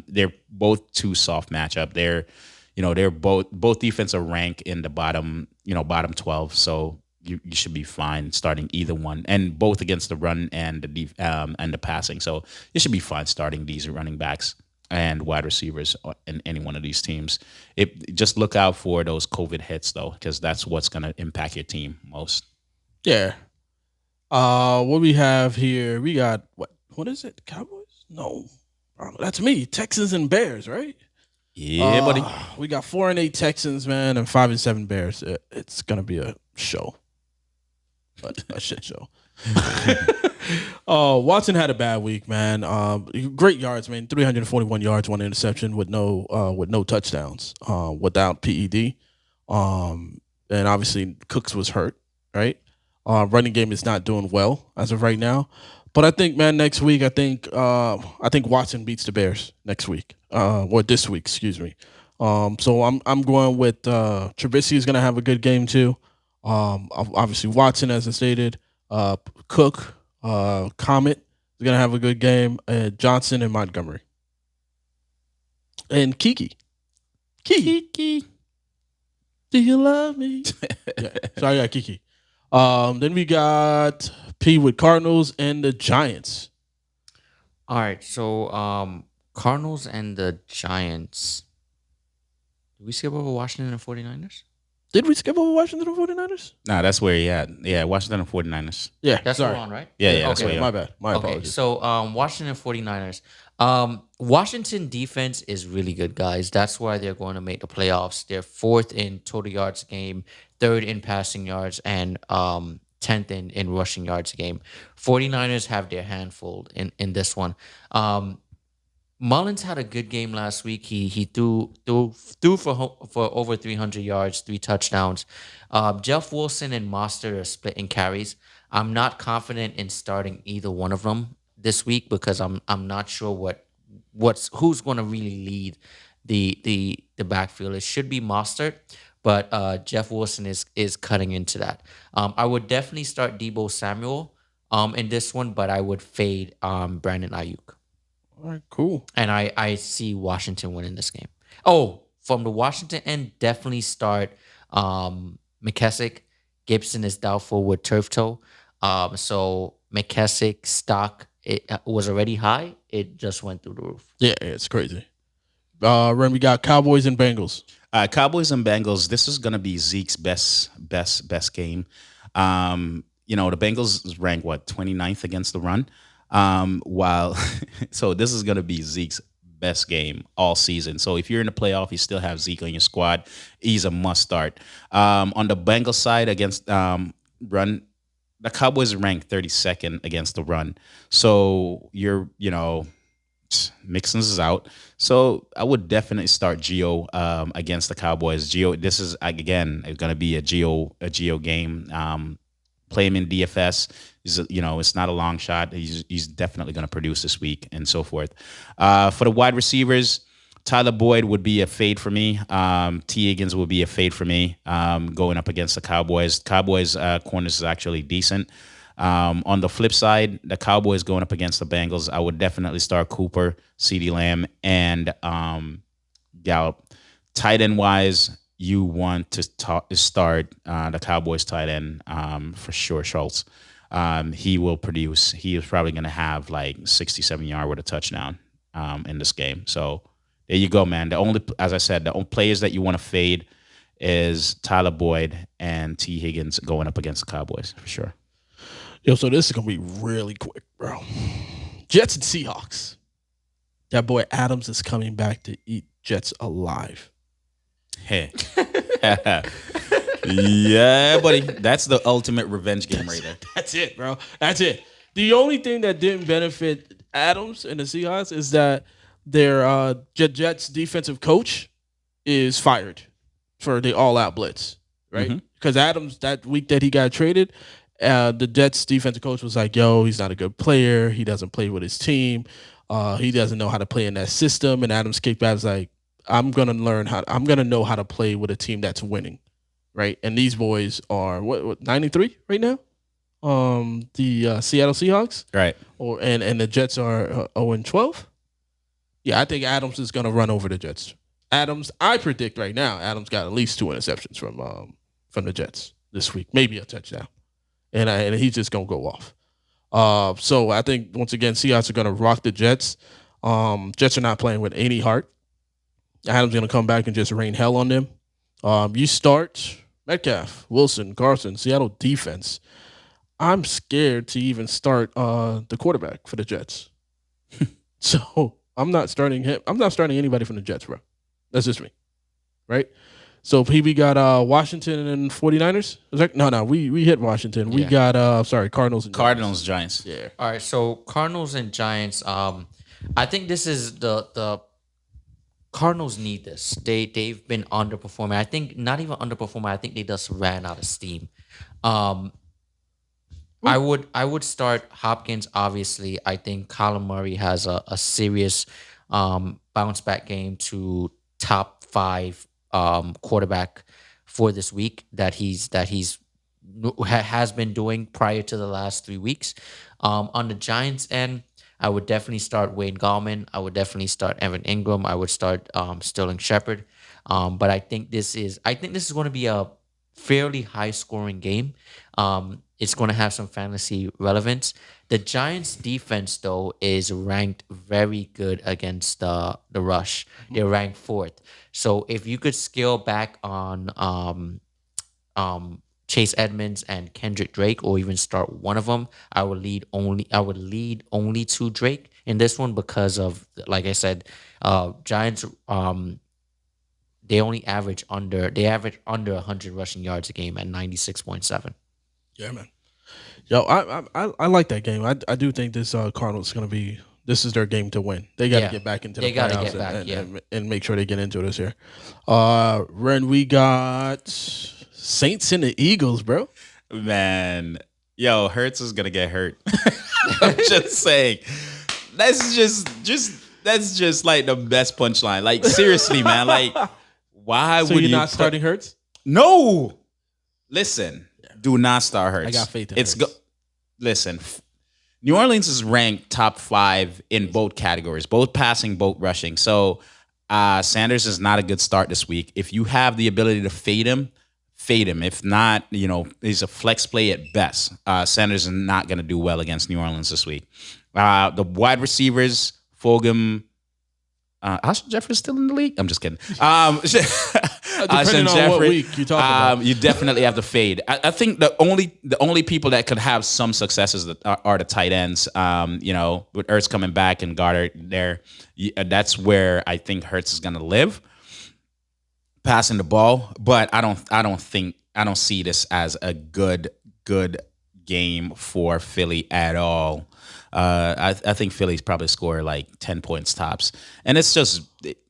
they're both too soft matchup. They're both defensive rank in the bottom 12. So you should be fine starting either one, and both against the run and the passing. So you should be fine starting these running backs and wide receivers in any one of these teams. Just look out for those COVID hits though, because that's what's going to impact your team most. Yeah. What we have here, we got what is it? Cowboys? No, that's me. Texans and Bears, right? Yeah, buddy. We got 4-8 Texans, man, and 5-7 Bears. It's gonna be a show, but a shit show. Watson had a bad week, man. Great yards, man. 341 yards, 1 interception with no touchdowns. Without PED, and obviously Cooks was hurt, right? Running game is not doing well as of right now. But I think, man, next week, I think Watson beats the Bears next week, or this week, excuse me. So I'm going with Trubisky is going to have a good game too. Obviously Watson, as I stated, Cook, Comet is going to have a good game, Johnson and Montgomery, and Kiki. Do you love me? Yeah. So I got Kiki. Then we got P with Cardinals and the Giants. All right, so Cardinals and the Giants. Did we skip over Washington and 49ers? Did we skip over Washington and 49ers? Nah, that's where you at. Yeah, Washington and 49ers. Yeah, That's sorry. the one, right? Yeah, that's where you My are. bad. My Okay, apologies. so Washington 49ers. Washington defense is really good, guys. That's why they're going to make the playoffs. They're 4th in total yards a game, 3rd in passing yards, and 10th in rushing yards a game. 49ers have their handful in this one. Mullins had a good game last week. He threw for over 300 yards, 3 touchdowns. Jeff Wilson and Mostert are splitting carries. I'm not confident in starting either one of them this week because I'm not sure who's going to really lead the backfield. It should be Mostert, but Jeff Wilson is cutting into that. I would definitely start Deebo Samuel in this one, but I would fade Brandon Ayuk. All right, cool. And I see Washington winning this game. Oh, from the Washington end, definitely start McKessick. Gibson is doubtful with turf toe. So McKessick's stock it was already high. It just went through the roof. Yeah, it's crazy. Ren, we got Cowboys and Bengals. Cowboys and Bengals. This is gonna be Zeke's best game. The Bengals rank 29th against the run. While so this is gonna be Zeke's best game all season. So if you're in the playoff, you still have Zeke on your squad. He's a must start. On the Bengals side against run, the Cowboys rank 32nd against the run. So Mixon's is out. So I would definitely start Gio against the Cowboys. Gio, this is again going to be a Gio game. Play him in DFS. It's not a long shot. He's definitely going to produce this week and so forth. For the wide receivers, Tyler Boyd would be a fade for me. T. Higgins would be a fade for me going up against the Cowboys. Cowboys corners is actually decent. On the flip side, the Cowboys going up against the Bengals, I would definitely start Cooper, CeeDee Lamb, and Gallup. Tight end wise, you want to start the Cowboys tight end for sure, Schultz. He will produce. He is probably going to have like 67 yard with a touchdown in this game. So there you go, man. As I said, the only players that you want to fade is Tyler Boyd and T. Higgins going up against the Cowboys for sure. Yo, so this is gonna be really quick, bro. Jets and Seahawks. That boy Adams is coming back to eat Jets alive. Hey. Yeah, buddy. That's the ultimate revenge game right there. That's it, bro. That's it. The only thing that didn't benefit Adams and the Seahawks is that their Jets defensive coach is fired for the all-out blitz, right? because Adams that week that he got traded, the Jets defensive coach was like, "Yo, he's not a good player. He doesn't play with his team. He doesn't know how to play in that system." And Adams kicked back was like, I'm gonna know how to play with a team that's winning, right? And these boys are what 93 right now. The Seattle Seahawks, Right. And the Jets are 0-12. Yeah, I think Adams is gonna run over the Jets. Adams, I predict right now, Adams got at least 2 interceptions from the Jets this week, maybe a touchdown, and he's just gonna go off. So I think once again, Seahawks are gonna rock the Jets. Jets are not playing with any heart. Adams going to come back and just rain hell on them. You start Metcalf, Wilson, Carson, Seattle defense. I'm scared to even start the quarterback for the Jets. So I'm not starting him. I'm not starting anybody from the Jets, bro. That's just me, right? So PB got Washington and 49ers. Is that, no, we hit Washington. We got Cardinals and Cardinals, Giants. Yeah. All right, so Cardinals and Giants. I think this is the Cardinals need this. They've been underperforming. I think not even underperforming. I think they just ran out of steam. I would start Hopkins. Obviously, I think Kyler Murray has a serious bounce back game to top 5 quarterback for this week that has been doing prior to the last 3 weeks. On the Giants end, I would definitely start Wayne Gallman. I would definitely start Evan Ingram. I would start Sterling Shepard. But I think this is going to be a fairly high scoring game. It's going to have some fantasy relevance. The Giants defense though is ranked very good against the rush. They're ranked 4th. So if you could scale back on Chase Edmonds and Kendrick Drake, or even start one of them, I would lead only to Drake in this one because of, like I said, Giants. They average under 100 rushing yards a game at 96.7. Yeah, man. Yo, I like that game. I do think this Cardinals is going to be. This is their game to win. They got to get back into the playoffs and make sure they get into this here. Ren, we got Saints and the Eagles, bro. Man, yo, Hurts is gonna get hurt. I'm just saying. That's just like the best punchline. Like seriously, man. Like, why So would you're you not starting Hurts? No. Listen, do not start Hurts. I got faith in Hurts. Listen, New Orleans is ranked top 5 in both categories, both passing, both rushing. So Sanders is not a good start this week. If you have the ability to fade him. If not, he's a flex play at best. Sanders is not going to do well against New Orleans this week. The wide receivers, Fulgham, Alshon Jeffrey's still in the league? I'm just kidding. Depending on what week you talk about. You definitely have to fade. I think the only people that could have some successes are the tight ends. With Ertz coming back and Goddard there, that's where I think Hurts is going to live. Passing the ball, but I don't see this as a good game for Philly at all. I think Philly's probably score like 10 points tops, and it's just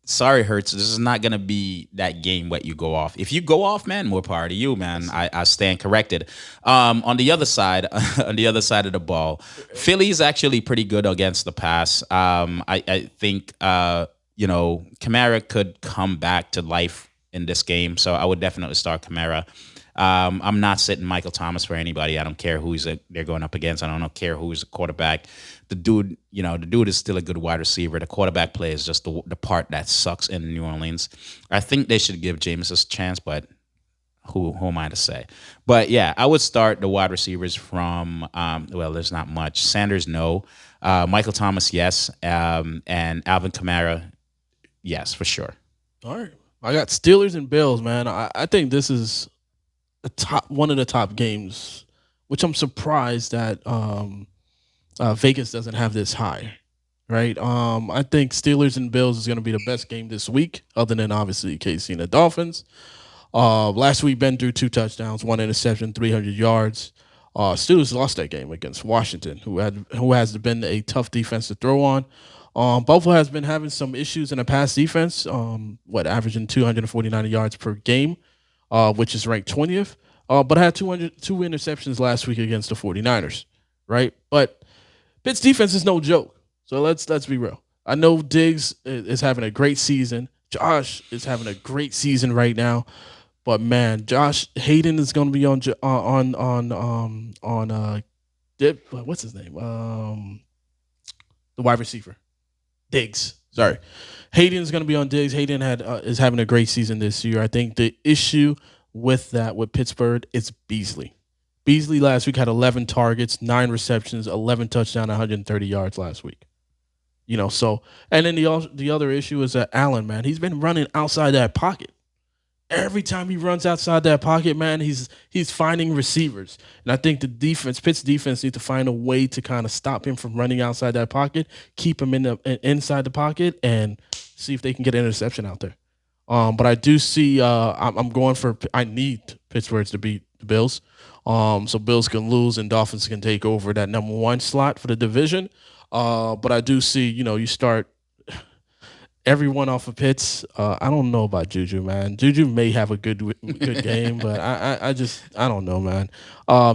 sorry, Hurts. This is not gonna be that game where you go off. If you go off, man, more power to you, man. I stand corrected. On the other side, of the ball, Philly's actually pretty good against the pass. I think Kamara could come back to life in this game, so I would definitely start Kamara. I'm not sitting Michael Thomas for anybody. I don't care who they're going up against. I don't care who's the quarterback. The dude is still a good wide receiver. The quarterback play is just the part that sucks in New Orleans. I think they should give Jameis a chance, but who am I to say? But yeah, I would start the wide receivers from there's not much. Sanders, no. Michael Thomas, yes. And Alvin Kamara, yes, for sure. All right. I got Steelers and Bills, man. I think this is one of the top games, which I'm surprised that Vegas doesn't have this high, right? I think Steelers and Bills is going to be the best game this week, other than obviously KC and the Dolphins. Last week, Ben threw 2 touchdowns, 1 interception, 300 yards. Steelers lost that game against Washington, who has been a tough defense to throw on. Buffalo has been having some issues in the pass defense, averaging 249 yards per game, which is ranked 20th. but had two interceptions last week against the 49ers, right? But Pitt's defense is no joke. So let's be real. I know Diggs is having a great season. Josh is having a great season right now. But man, Josh Hayden is going to be on what's his name? The wide receiver, Diggs. Sorry, Hayden is going to be on Diggs. Hayden is having a great season this year. I think the issue with Pittsburgh is Beasley. Beasley last week had 11 targets, 9 receptions, 11 touchdowns, 130 yards last week. So and then the other issue is that Allen, man, he's been running outside that pocket. Every time he runs outside that pocket, man, he's finding receivers. And I think Pitt's defense needs to find a way to kind of stop him from running outside that pocket, keep him inside the pocket, and see if they can get an interception out there. But I do see I need Pittsburgh to beat the Bills. So Bills can lose and Dolphins can take over that number 1 slot for the division. But I do see, you start everyone off of Pitts. I don't know about Juju, man. Juju may have a good game, but I don't know, man.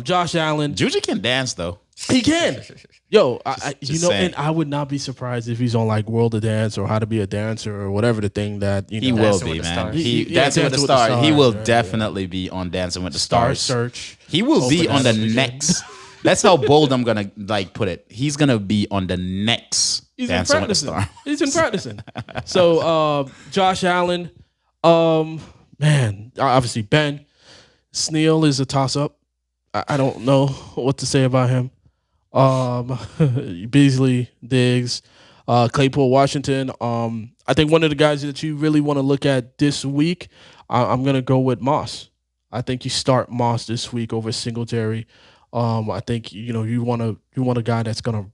Josh Allen, Juju can dance though. He can. Yo, saying. and I would not be surprised if he's on like World of Dance or How to Be a Dancer or whatever the thing that he will Dancing be, with the man. Stars. Dancing with the Stars. He will definitely be on Dancing with the Star Stars. Search. He will be Open on the House weekend. next. That's how bold I'm gonna put it. He's gonna be on the next He's Dancing been with the practicing. Stars. He's been practicing. So Josh Allen, man, obviously Ben Sneal is a toss up. I don't know what to say about him. Beasley, Diggs, Claypool, Washington. I think one of the guys that you really want to look at this week, I'm gonna go with Moss. I think you start Moss this week over Singletary. I think you want a guy that's gonna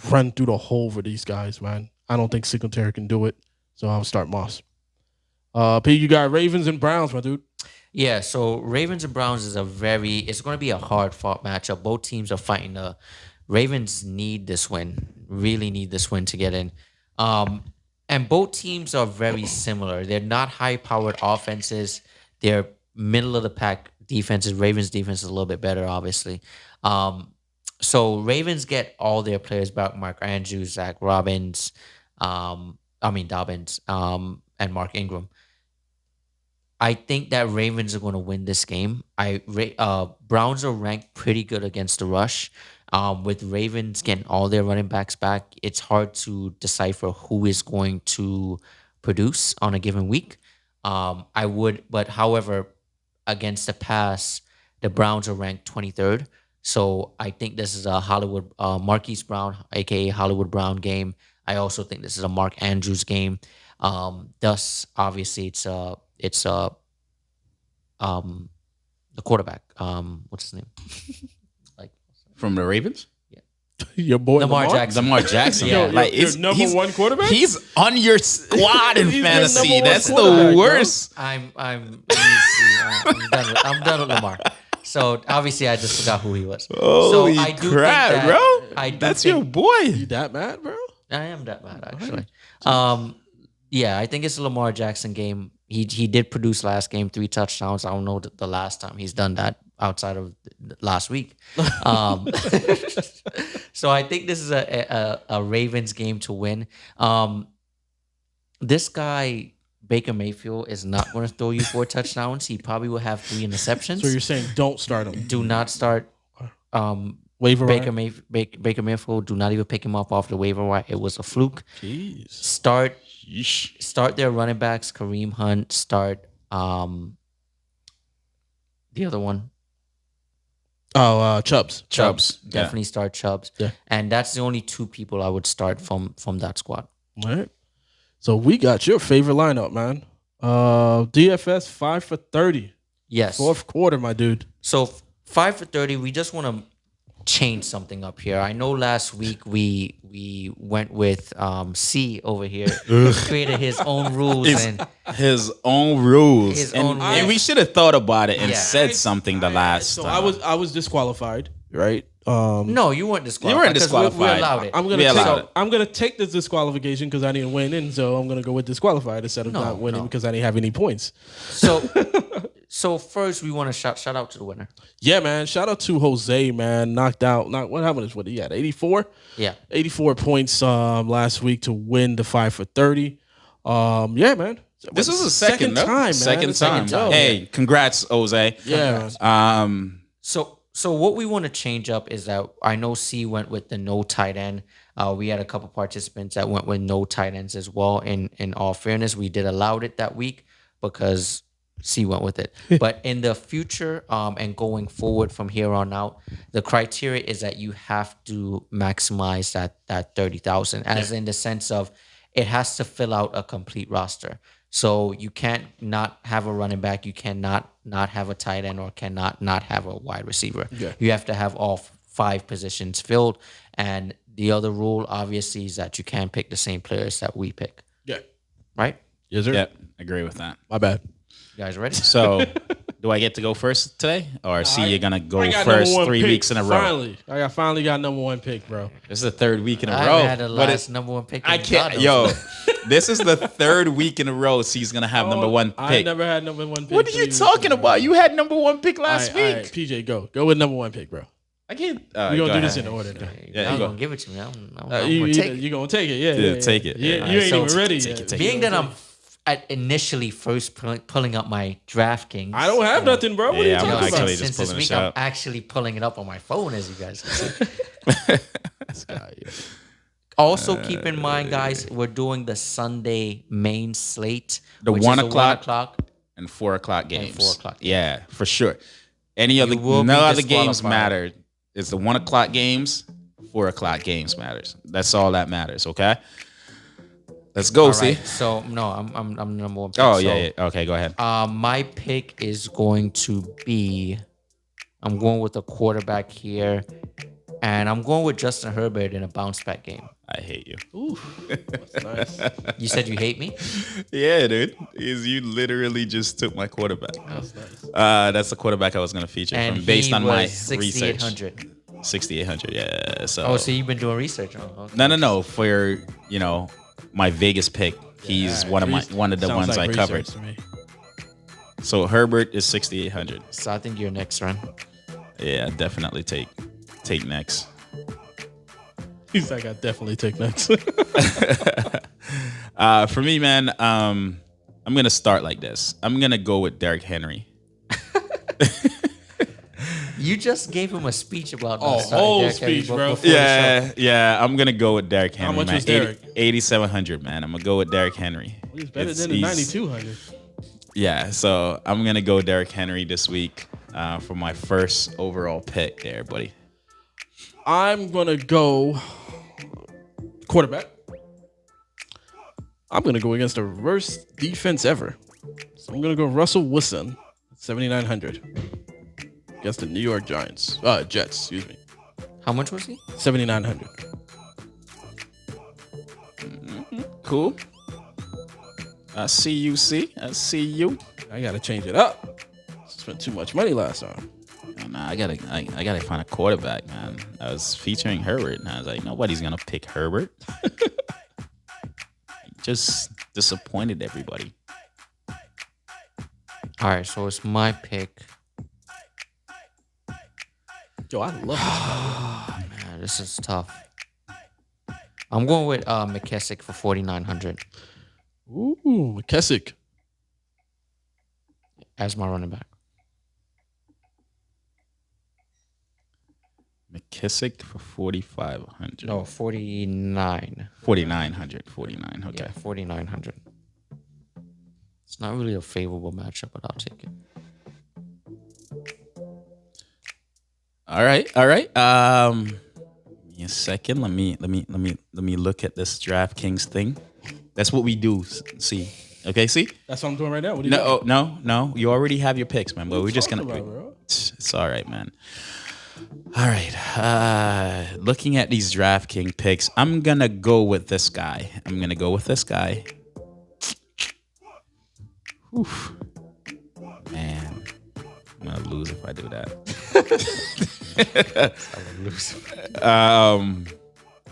run through the hole for these guys, man. I don't think Singletary can do it, so I'll start Moss. P, you got Ravens and Browns, my dude. Yeah, so Ravens and Browns is it's going to be a hard fought matchup. Both teams are fighting. Ravens need this win, really need this win to get in. And both teams are very similar. They're not high powered offenses. They're middle of the pack defenses. Ravens defense is a little bit better, obviously. So Ravens get all their players back: Mark Andrews, Zach Dobbins, and Mark Ingram. I think that Ravens are going to win this game. Browns are ranked pretty good against the rush. With Ravens getting all their running backs back, it's hard to decipher who is going to produce on a given week. However, against the pass, the Browns are ranked 23rd. So I think this is a Marquise Brown, aka Hollywood Brown game. I also think this is a Mark Andrews game. Thus, obviously, it's the quarterback. What's his name? From the Ravens? Your boy Lamar Jackson. Lamar Jackson. Yeah. Your number one quarterback? He's on your squad in He's your fantasy. number one That's quarterback, the bro. worst. I'm done with Lamar. So obviously, I just forgot who he was. Holy so I do crap, think that, bro! That's your boy. You that mad, bro? I am that mad, actually. Yeah, I think it's a Lamar Jackson game. He did produce last game 3 touchdowns. I don't know the last time he's done that outside of last week. So I think this is a Ravens game to win. This guy, Baker Mayfield, is not going to throw you 4 touchdowns. He probably will have 3 interceptions. So you're saying don't start him? Do not start Waiver Baker wire? Baker Mayfield. Do not even pick him up off the waiver wire. It was a fluke. Jeez. Start their running backs. Kareem Hunt. Start the other one. Oh, Chubbs. Chubbs. Definitely start Chubbs. Yeah. And that's the only 2 people I would start from that squad. All right. So we got your favorite lineup, man. DFS 5 for 30. Yes. Fourth quarter, my dude. So 5 for 30. We just want to change something up here. I know last week we went with C over here, created his own rules and His own rules. His and, own and rules. we should have thought about it and Yeah. said something the last So time. I was disqualified, right? no, you weren't disqualified. You weren't 'cause disqualified. We allowed it. I'm gonna take this disqualification because I didn't win in, so I'm gonna go with disqualified instead of not winning no. because I didn't have any points. So So first, we want to shout out to the winner. Yeah, man. Shout out to Jose, man. Knocked out. What happened is what he had 84. Yeah. 84 points last week to win the 5 for 30. Yeah, man. This is the second time, man. Second time. time. Hey, congrats, Jose. Yeah. So what we want to change up is that I know C went with the no tight end. We had a couple participants that went with no tight ends as well. In all fairness, we did allowed it that week because C went with it. But in the future, and going forward from here on out, the criteria is that you have to maximize that 30,000, as in the sense of it has to fill out a complete roster. So you can't not have a running back, you cannot not have a tight end, or cannot not have a wide receiver. Yeah. You have to have all 5 positions filled. And the other rule, obviously, is that you can't pick the same players that we pick. Yeah. Right? Yes, sir. Yep, agree with that. My bad. You guys ready? So, do I get to go first today, or see you're gonna go I got first number 1 3 pick. weeks in a row? Finally. I finally got number 1 pick, bro. This is the 3rd week in a I row. haven't had the But last number 1 pick. I in can't. God Yo, knows. this is the 3rd week in a row. C's gonna have number 1 I pick. never had number 1 pick. What are you talking about? You had number 1 pick last week. All right, PJ, go. Go with number 1 pick, bro. I can't. We're going to do this in order now. Yeah, I'm you go. going to give it to me. I'm You going to take it. You're going to take it. Yeah. Yeah, take it. You Yeah. ain't So even ready take yet. it, take Being that I'm initially first pulling up my DraftKings. I don't have nothing, bro. What are you Yeah, I'm talking actually about? just Since this pulling week, this I'm up. actually pulling it up on my phone, as you guys can see. Also, keep in mind, guys, we're doing the Sunday main slate. The which 1 is o'clock and 4 o'clock games. 4 o'clock games. Yeah, for sure. Any other will no be other games disqualified. matter. It's the 1 o'clock games, 4 o'clock games matters. That's all that matters. Okay. Let's go. All See. right, so no, I'm number 1 pick. Oh So, yeah. Okay, go ahead. my pick is going to be, I'm going with a quarterback here, and I'm going with Justin Herbert in a bounce back game. I hate you. Ooh, that's nice. You said you hate me? Yeah, dude. You literally just took my quarterback. That's nice. That's the quarterback I was gonna feature And from based he on my was research. 6,800. 6,800. Yeah. So. Oh, so you've been doing research on? Okay. No. For my Vegas pick, he's one of the Sounds ones like I covered. research to me. So Herbert is 6,800. So I think you're next, Ren. Yeah, definitely take next. He's like, I definitely take next. For me, man, I'm gonna start like this. I'm gonna go with Derrick Henry. You just gave him a speech about Oh, whole speech, bro. before the show. Yeah. I'm gonna go with Derrick Henry. much man. was Derrick? 8,700, man. I'm gonna go with Derrick Henry. He's better It's- than the he's- 9,200. Yeah, so I'm gonna go Derrick Henry this week for my first overall pick there, buddy. I'm going to go quarterback. I'm going to go against the worst defense ever. So I'm going to go Russell Wilson, 7,900. Against the New York Giants. Jets, excuse me. How much was he? 7,900. Cool. I see you, C. I see you. I got to change it up. Spent too much money last time. Nah, I gotta find a quarterback, man. I was featuring Herbert, and I was like, nobody's gonna pick Herbert. Just disappointed everybody. All right, so it's my pick. Yo, I love this. Man, this is tough. I'm going with McKessick for 4,900 Ooh, McKessick. as my running back. McKissick for 4,500. No, 49. 4,900. 49. Okay. Yeah, 4,900. It's not really a favorable matchup, but I'll take it. All right. Give me a second. Let me look at this DraftKings thing. That's what we do. See. Okay. See. That's what I'm doing right now. What do you got? No. You already have your picks, man. But we're just gonna. Talking about, bro? It's all right, man. All right. Looking at these DraftKings picks, I'm gonna go with this guy. Oof. Man, I'm gonna lose if I do that.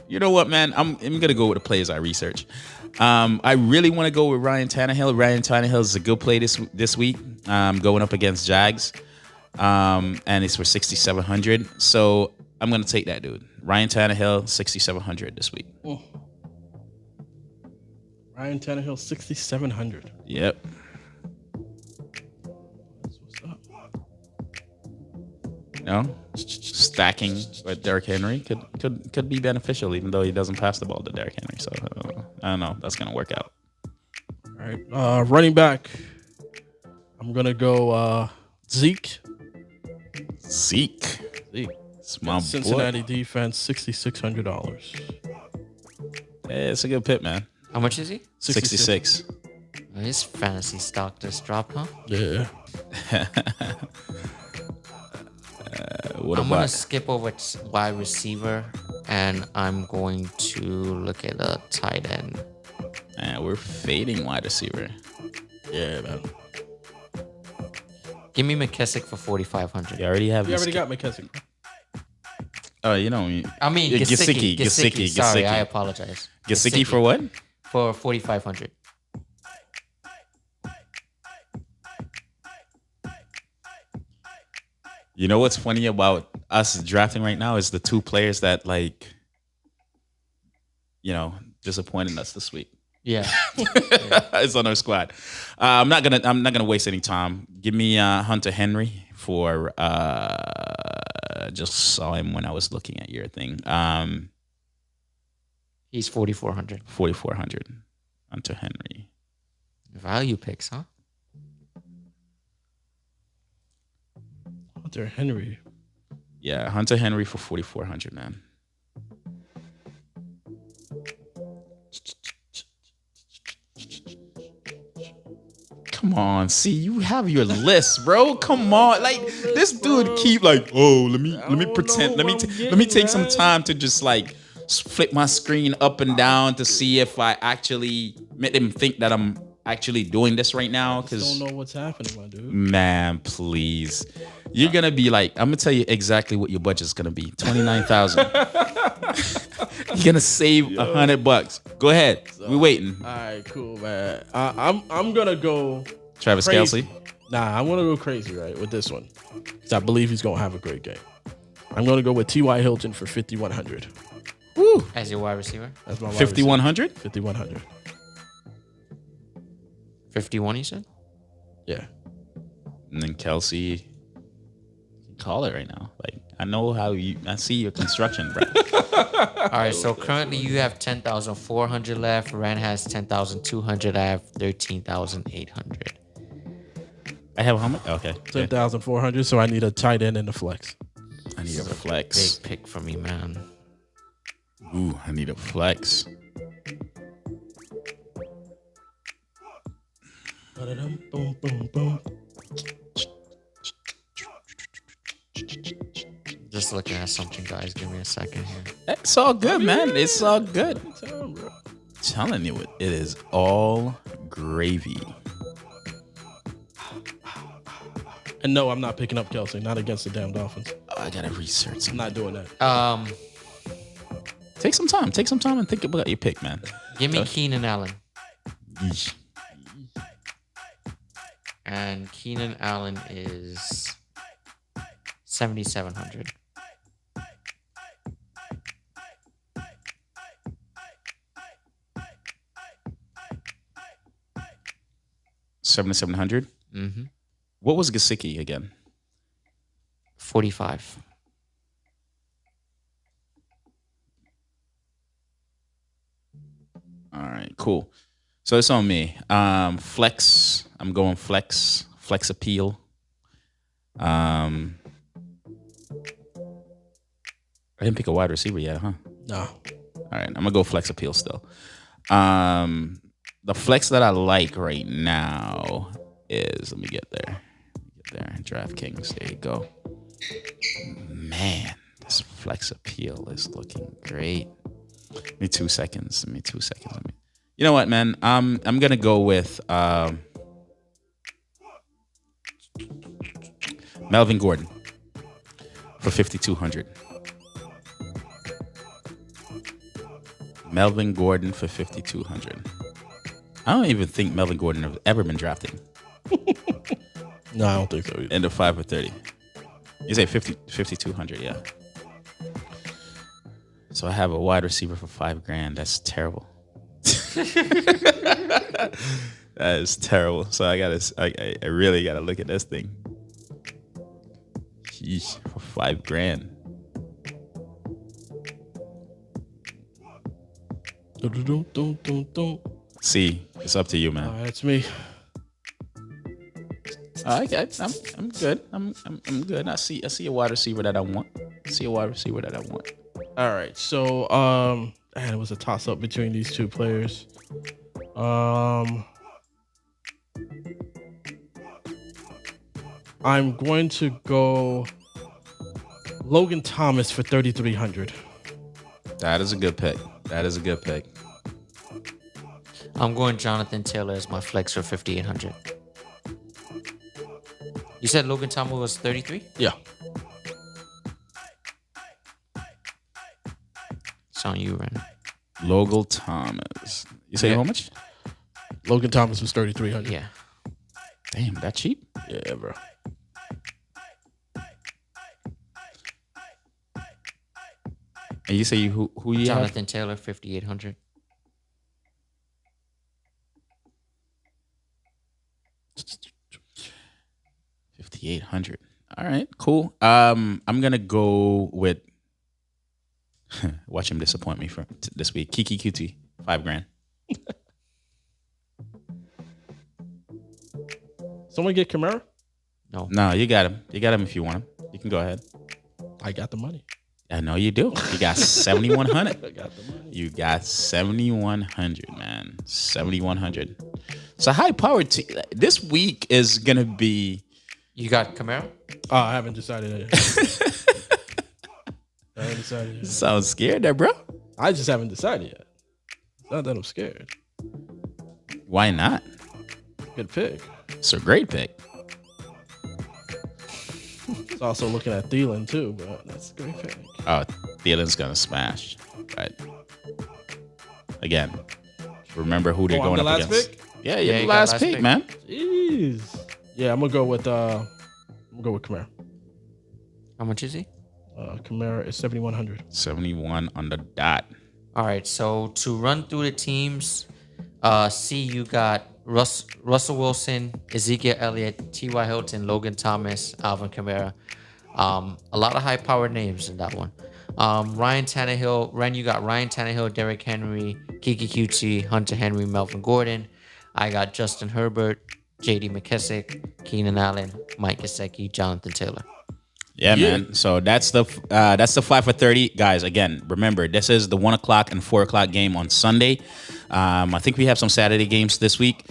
You know what, man? I'm gonna go with the players I research. I really want to go with Ryan Tannehill. Ryan Tannehill is a good play this week. going up against Jags, and it's for 6,700. So I'm gonna take that dude, Ryan Tannehill, 6,700 this week. Ryan Tannehill, 6,700. Yep. That's what's up. Stacking with Derrick Henry could be beneficial, even though he doesn't pass the ball to Derrick Henry. So I don't know. That's gonna work out. All right. Running back. I'm gonna go Zeke. Zeke. It's my Cincinnati boy. defense, $6,600. Hey, it's a good pick, man. How much is he? 66. His fantasy stock just dropped, huh? Yeah. What I'm gonna about? skip over wide receiver, and I'm going to look at a tight end. Man, we're fading wide receiver. Yeah, man. Give me McKissick for 4,500. You already have. We already got McKissick. Oh, you know. I mean, Yeah, Gesicki. Sorry, I Gesicki. apologize. Gesicki for what? For 4,500. You know what's funny about us drafting right now is the two players that disappointed us this week. Yeah. It's on our squad. I'm not gonna waste any time. Give me Hunter Henry for just saw him when I was looking at your thing. He's 4,400. 4,400. Hunter Henry. Value picks, huh? Hunter Henry. Yeah, Hunter Henry for 4,400, man. Come on, see, you have your list, bro. Come on, like this dude keep like, oh, let me pretend, let me take some time to just like flip my screen up and down to see if I actually make them think that I'm actually doing this right now. Because Don't know what's happening, my dude. man, please, you're gonna be like, I'm gonna tell you exactly what your budget's gonna be: 29,000. You're gonna save $100. Go ahead, we waiting. All right, cool, man. I'm gonna go Travis crazy. Kelce. Nah, I'm gonna go crazy right with this one, because I believe he's gonna have a great game. I'm gonna go with T.Y. Hilton for 5,100. Woo, As your wide receiver. That's my wide 5,100. 5,100. 51, you said? Yeah. And then Kelsey, call it right now. Like I know how I see your construction, bro. All right, so currently you have 10,400 left. Rand has 10,200. I have 13,800. I have how much? Okay, 10,400. So I need a tight end and a flex. I need a flex. Big pick for me, man. Ooh, I need a flex. Boom, boom, boom. Just looking at something, guys. Give me a second here. It's all good, man. It's all good. Tell him, bro. Telling you, it is all gravy. And no, I'm not picking up Kelsey. Not against the damn Dolphins. Oh, I gotta research. I'm not doing that. Take some time. Take some time and think about your pick, man. Give me Keenan Allen. Yeesh. And Keenan Allen is 7,700. $7,700. Mm-hmm. What was Gesicki again? 45. All right, cool. So it's on me. Flex. I'm going flex. Flex appeal. I didn't pick a wide receiver yet, huh? No. All right, I'm gonna go flex appeal still. The flex that I like right now is, let me get there. DraftKings. There you go. Man, this flex appeal is looking great. Give me 2 seconds. You know what, man? I'm gonna go with Melvin Gordon for 5,200. Melvin Gordon for 5,200. I don't even think Melvin Gordon has ever been drafted. No, I don't think so either. in the 5 for 30. You say 5,200, yeah. So I have a wide receiver for $5,000. That's terrible. That is terrible. So I really gotta look at this thing. Sheesh, for $5,000. See, it's up to you, man. That's me. I'm good. I'm good. I see a wide receiver that I want. All right. So, it was a toss up between these two players. I'm going to go Logan Thomas for 3,300. That is a good pick. I'm going Jonathan Taylor as my flex for 5,800. You said Logan Thomas was 33? Yeah. It's on you, Ren. Logan Thomas. You say how much? Logan Thomas was 3,300. Yeah. Damn, that cheap? Yeah, bro. And you say who you have? Jonathan Taylor, 5,800. $5,800. All right, cool. I'm gonna go with. Watch him disappoint me for this week. Kiki Kuti, $5,000. Someone get Kamara? No, you got him. You got him if you want him. You can go ahead. I got the money. I know you do. You got 7,100. I got the money. You got 7,100, man. 7,100. So high power this week is gonna be. You got Camaro? Oh, I haven't decided yet. I haven't decided yet. Sounds scared there, bro. I just haven't decided yet. It's not that I'm scared. Why not? Good pick. It's a great pick. It's also looking at Thielen too, but that's a great pick. Oh, Thielen's gonna smash. But again, remember who they're I'm going the up last against. pick? Yeah, Yeah, you you got last last pick, pick. man. Jeez. Yeah, I'm gonna go with Kamara. How much is he? Kamara is 7,100. 71 on the dot. All right, so to run through the teams, you got Russell Wilson, Ezekiel Elliott, T.Y. Hilton, Logan Thomas, Alvin Kamara. A lot of high-powered names in that one. Ryan Tannehill, Ren, you got Ryan Tannehill, Derrick Henry, Kiki Kuti, Hunter Henry, Melvin Gordon. I got Justin Herbert, J.D. McKissick, Keenan Allen, Mike Gesicki, Jonathan Taylor. Yeah, man. So that's the 5 for 30, guys. Again, remember this is the 1 o'clock and 4 o'clock game on Sunday. I think we have some Saturday games this week.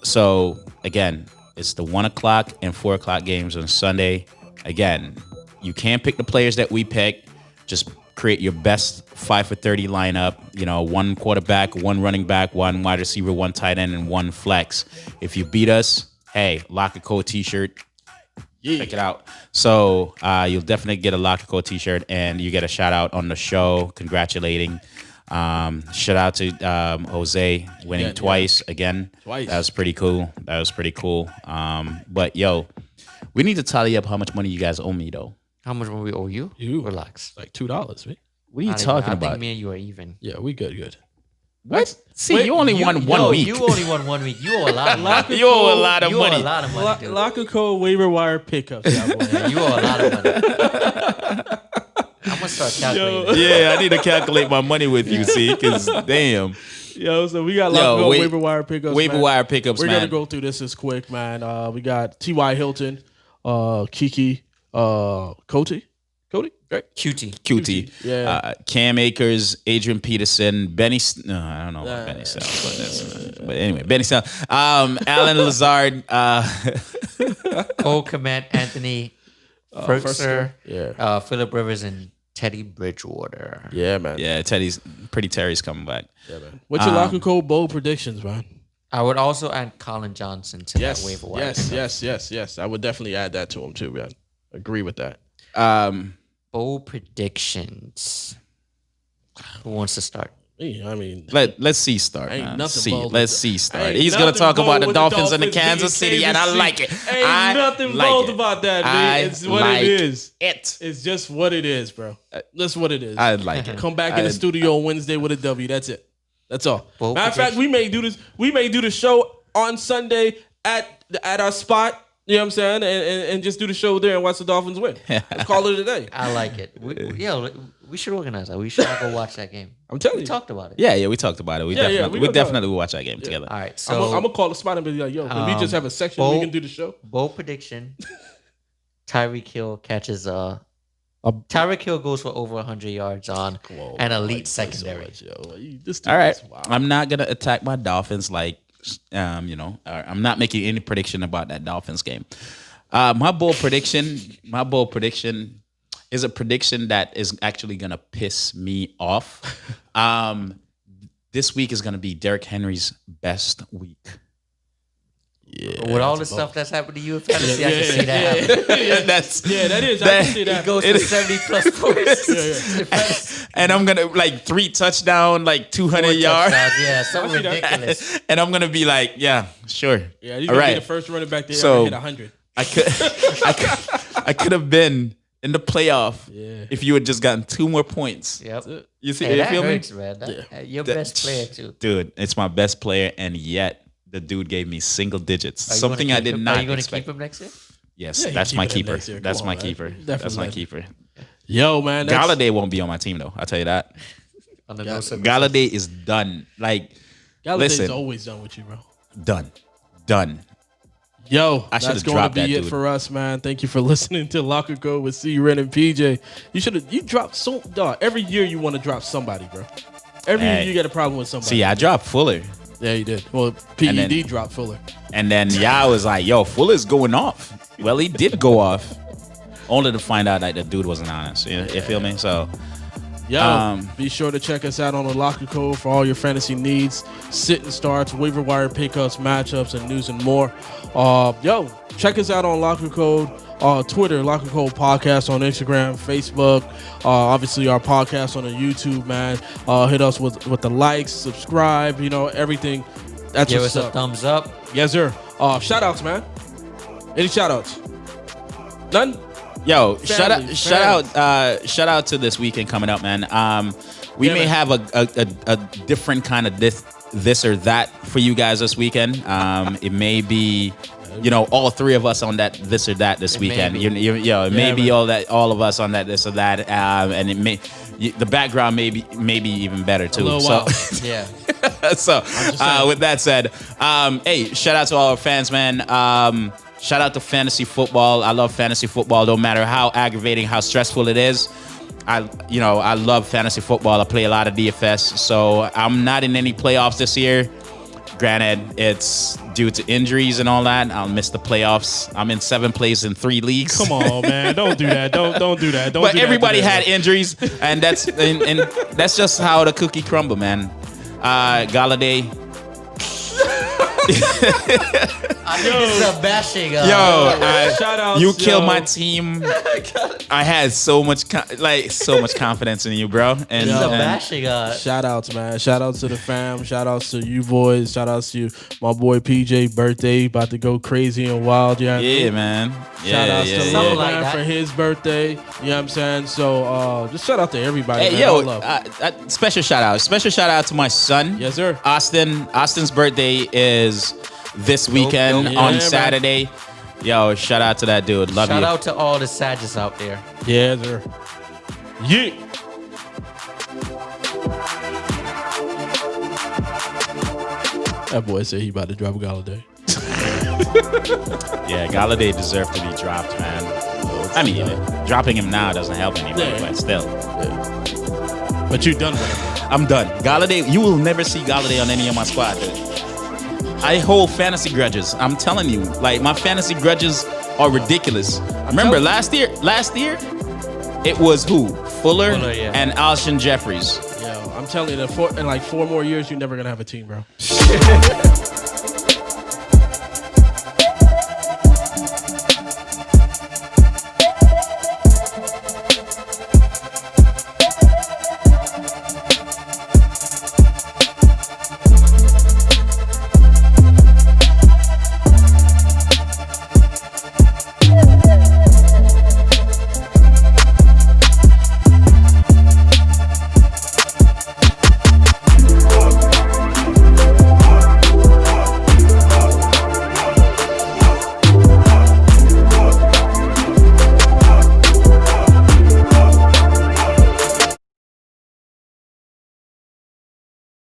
So again, it's the 1 o'clock and 4 o'clock games on Sunday. Again, you can't pick the players that we pick. Just create your best 5 for 30 lineup. You know, 1 quarterback, 1 running back, 1 wide receiver, 1 tight end, and 1 flex. If you beat us, hey, Locker Code t-shirt. Check it out. So you'll definitely get a Locker Code t-shirt, and you get a shout out on the show, congratulating. Shout out to Jose winning twice again. Twice. That was pretty cool. But yo, we need to tally up how much money you guys owe me though. How much will we owe you? You. Relax. Like $2, right? What are you Not even. talking I about? think me and you are even. Yeah, we good. What? See, you only won one week. You only won 1 week. You owe a lot of money. You owe a lot of You owe money. a lot of money, dude. Locker Code waiver wire pickups. Yeah, you owe a lot of money. I'm gonna start calculating. Yeah, I need to calculate my money with you, see, because damn. Yo, so we got Locker Code waiver wire pickups. Waiver man. wire pickups, We're man. gonna go through this as quick, man. We got T.Y. Hilton, Kiki, Cody, right? QT. Yeah. Cam Akers, Adrian Peterson, Benny. No, I don't know about Benny Snell, but anyway, Benny Snell, Alan Lazard, Cole Kmet, Anthony Ferguson, Yeah. Phillip Rivers, and Teddy Bridgewater. Yeah, man. yeah, Terry's coming back. Yeah, man. What's your Locker Code bold predictions, man? I would also add Colin Johnson to that waiver wire. Yes. I would definitely add that to him too, man. Agree with that. Bold predictions. Who wants to start? I mean, Let's see start. Ain't Man. nothing bold Let's with see the- start. ain't He's gonna nothing talk about bold the with the Dolphins and the Dolphins Kansas beating City, and I Kansas like it. City. Ain't I nothing like bold it. about that, man. I It's what like it is. It. It's just what it is, bro. That's what it is. I like it. Come back in the studio on Wednesday with a W. That's it. That's all. Bold Matter of fact, prediction. we may do this. We may do the show on Sunday at our spot. You know what I'm saying? And just do the show there and watch the Dolphins win. Let's call it a day. I like it. We should organize that. We should all go watch that game. I'm telling We you. talked about it. Yeah, we talked about it. We Yeah, definitely, we we gonna definitely will watch that game together. All right. I'm So gonna call the spot and be like, yo, can we just have a section where we can do the show? bold prediction. Tyreek Hill catches Tyreek Hill goes for over 100 yards on an elite secondary. All right, I'm not gonna attack my Dolphins like, I'm not making any prediction about that Dolphins game. My bold prediction is a prediction that is actually gonna piss me off. This week is gonna be Derrick Henry's best week. With all the stuff that's happened to you in fantasy, I can see that happen. that is. I can see that. He goes for 70 plus points. And I'm gonna like 3 touchdown, like 200 yards. Yeah, something ridiculous. And I'm gonna be like, yeah, sure. Yeah, he's all gonna be right. the first running back to So- ever hit 100. I could have been in the playoff if you had just gotten 2 more points. Yep. You see, Hey, you that feel hurts, me? man. Your best player too. Dude, it's my best player, and yet the dude gave me single digits. Are you Something gonna I keep did him? not Are you going to expect. keep him next year? Yes, Yeah, that's keep my it in keeper. next year. That's Come my on, man. keeper. Definitely That's my let keeper. Yo, man. Galladay won't be on my team though. I'll tell you that. On the no circumstance. Galladay is done. Like, Galladay's listen. always done with you, bro. done. Yo, I should've that's going to dropped be that it dude. for us, man. Thank you for listening to Locker Code with C. Ren and PJ. You dropped so dog. Every year you want to drop somebody, bro. Every year Hey. you get a problem with somebody. See, I dropped Fuller, Yeah, you did. Well, PED then- dropped Fuller. and then I was like, "Yo, Fuller's going off." Well, he did go off, only to find out that the dude wasn't honest. You feel me? So. Yo, be sure to check us out on the Locker Code for all your fantasy needs, sitting starts, waiver wire pickups, matchups, and news and more. Yo, check us out on Locker Code, Twitter, Locker Code Podcast on Instagram, Facebook. Obviously, our podcast on the YouTube, man. Hit us with the likes, subscribe, everything. That's Give what's us a up. thumbs up. Yes, sir. Shout outs, man. Any shout outs? None? Yo, Family. shout out to this weekend coming up, man. We Yeah, may man. have a different kind of this or that for you guys this weekend. It may be, all 3 of us on that this or that this weekend. may It may be man. all of us on that this or that, and it may the background may be even better too. little So. wild. Yeah. So, saying. with that said, hey, shout out to all our fans, man. Shout out to fantasy football. I love fantasy football, no matter how aggravating, how stressful it is. I love fantasy football. I play a lot of DFS, so I'm not in any playoffs this year. Granted, it's due to injuries and all that. I'll miss the playoffs. I'm in 7th place in 3 leagues. Come on, man. Don't do that. Don't do that. Don't But do that everybody today, had injuries, and that's and that's just how the cookie crumble, man. Galladay. I think this is a bashing. Shout outs, you killed yo. my team. I had so much confidence in you, bro. And, This is a and bashing. Shout outs, man. Shout outs to the fam. Shout outs to you boys. Shout outs to my boy PJ birthday. About to go crazy and wild. Yeah, yeah, man. Yeah, Shout outs to yeah. Something Lil like Man that. for his birthday. You know what I'm saying? So just shout out to everybody. Hey, man. yo, All love. special shout out. Special shout out to my son. Yes, sir. Austin's birthday is this weekend dope. Yeah, on man. Saturday. Yo, shout out to that dude. Love Shout you. out to all the Sages out there. Yeah, sir. Yeah. That boy said he about to drop Galladay. Yeah, Galladay deserved to be dropped, man. I mean, dropping him now doesn't help anybody, Yeah. but still. But you done with him. I'm done. Galladay, you will never see Galladay on any of my squad, dude. I hold fantasy grudges. I'm telling you, like my fantasy grudges are ridiculous. Remember last year, it was who? Fuller, Fuller, yeah. and Alshon Jeffries. Yo, I'm telling you that in like 4 more years, you're never gonna have a team, bro.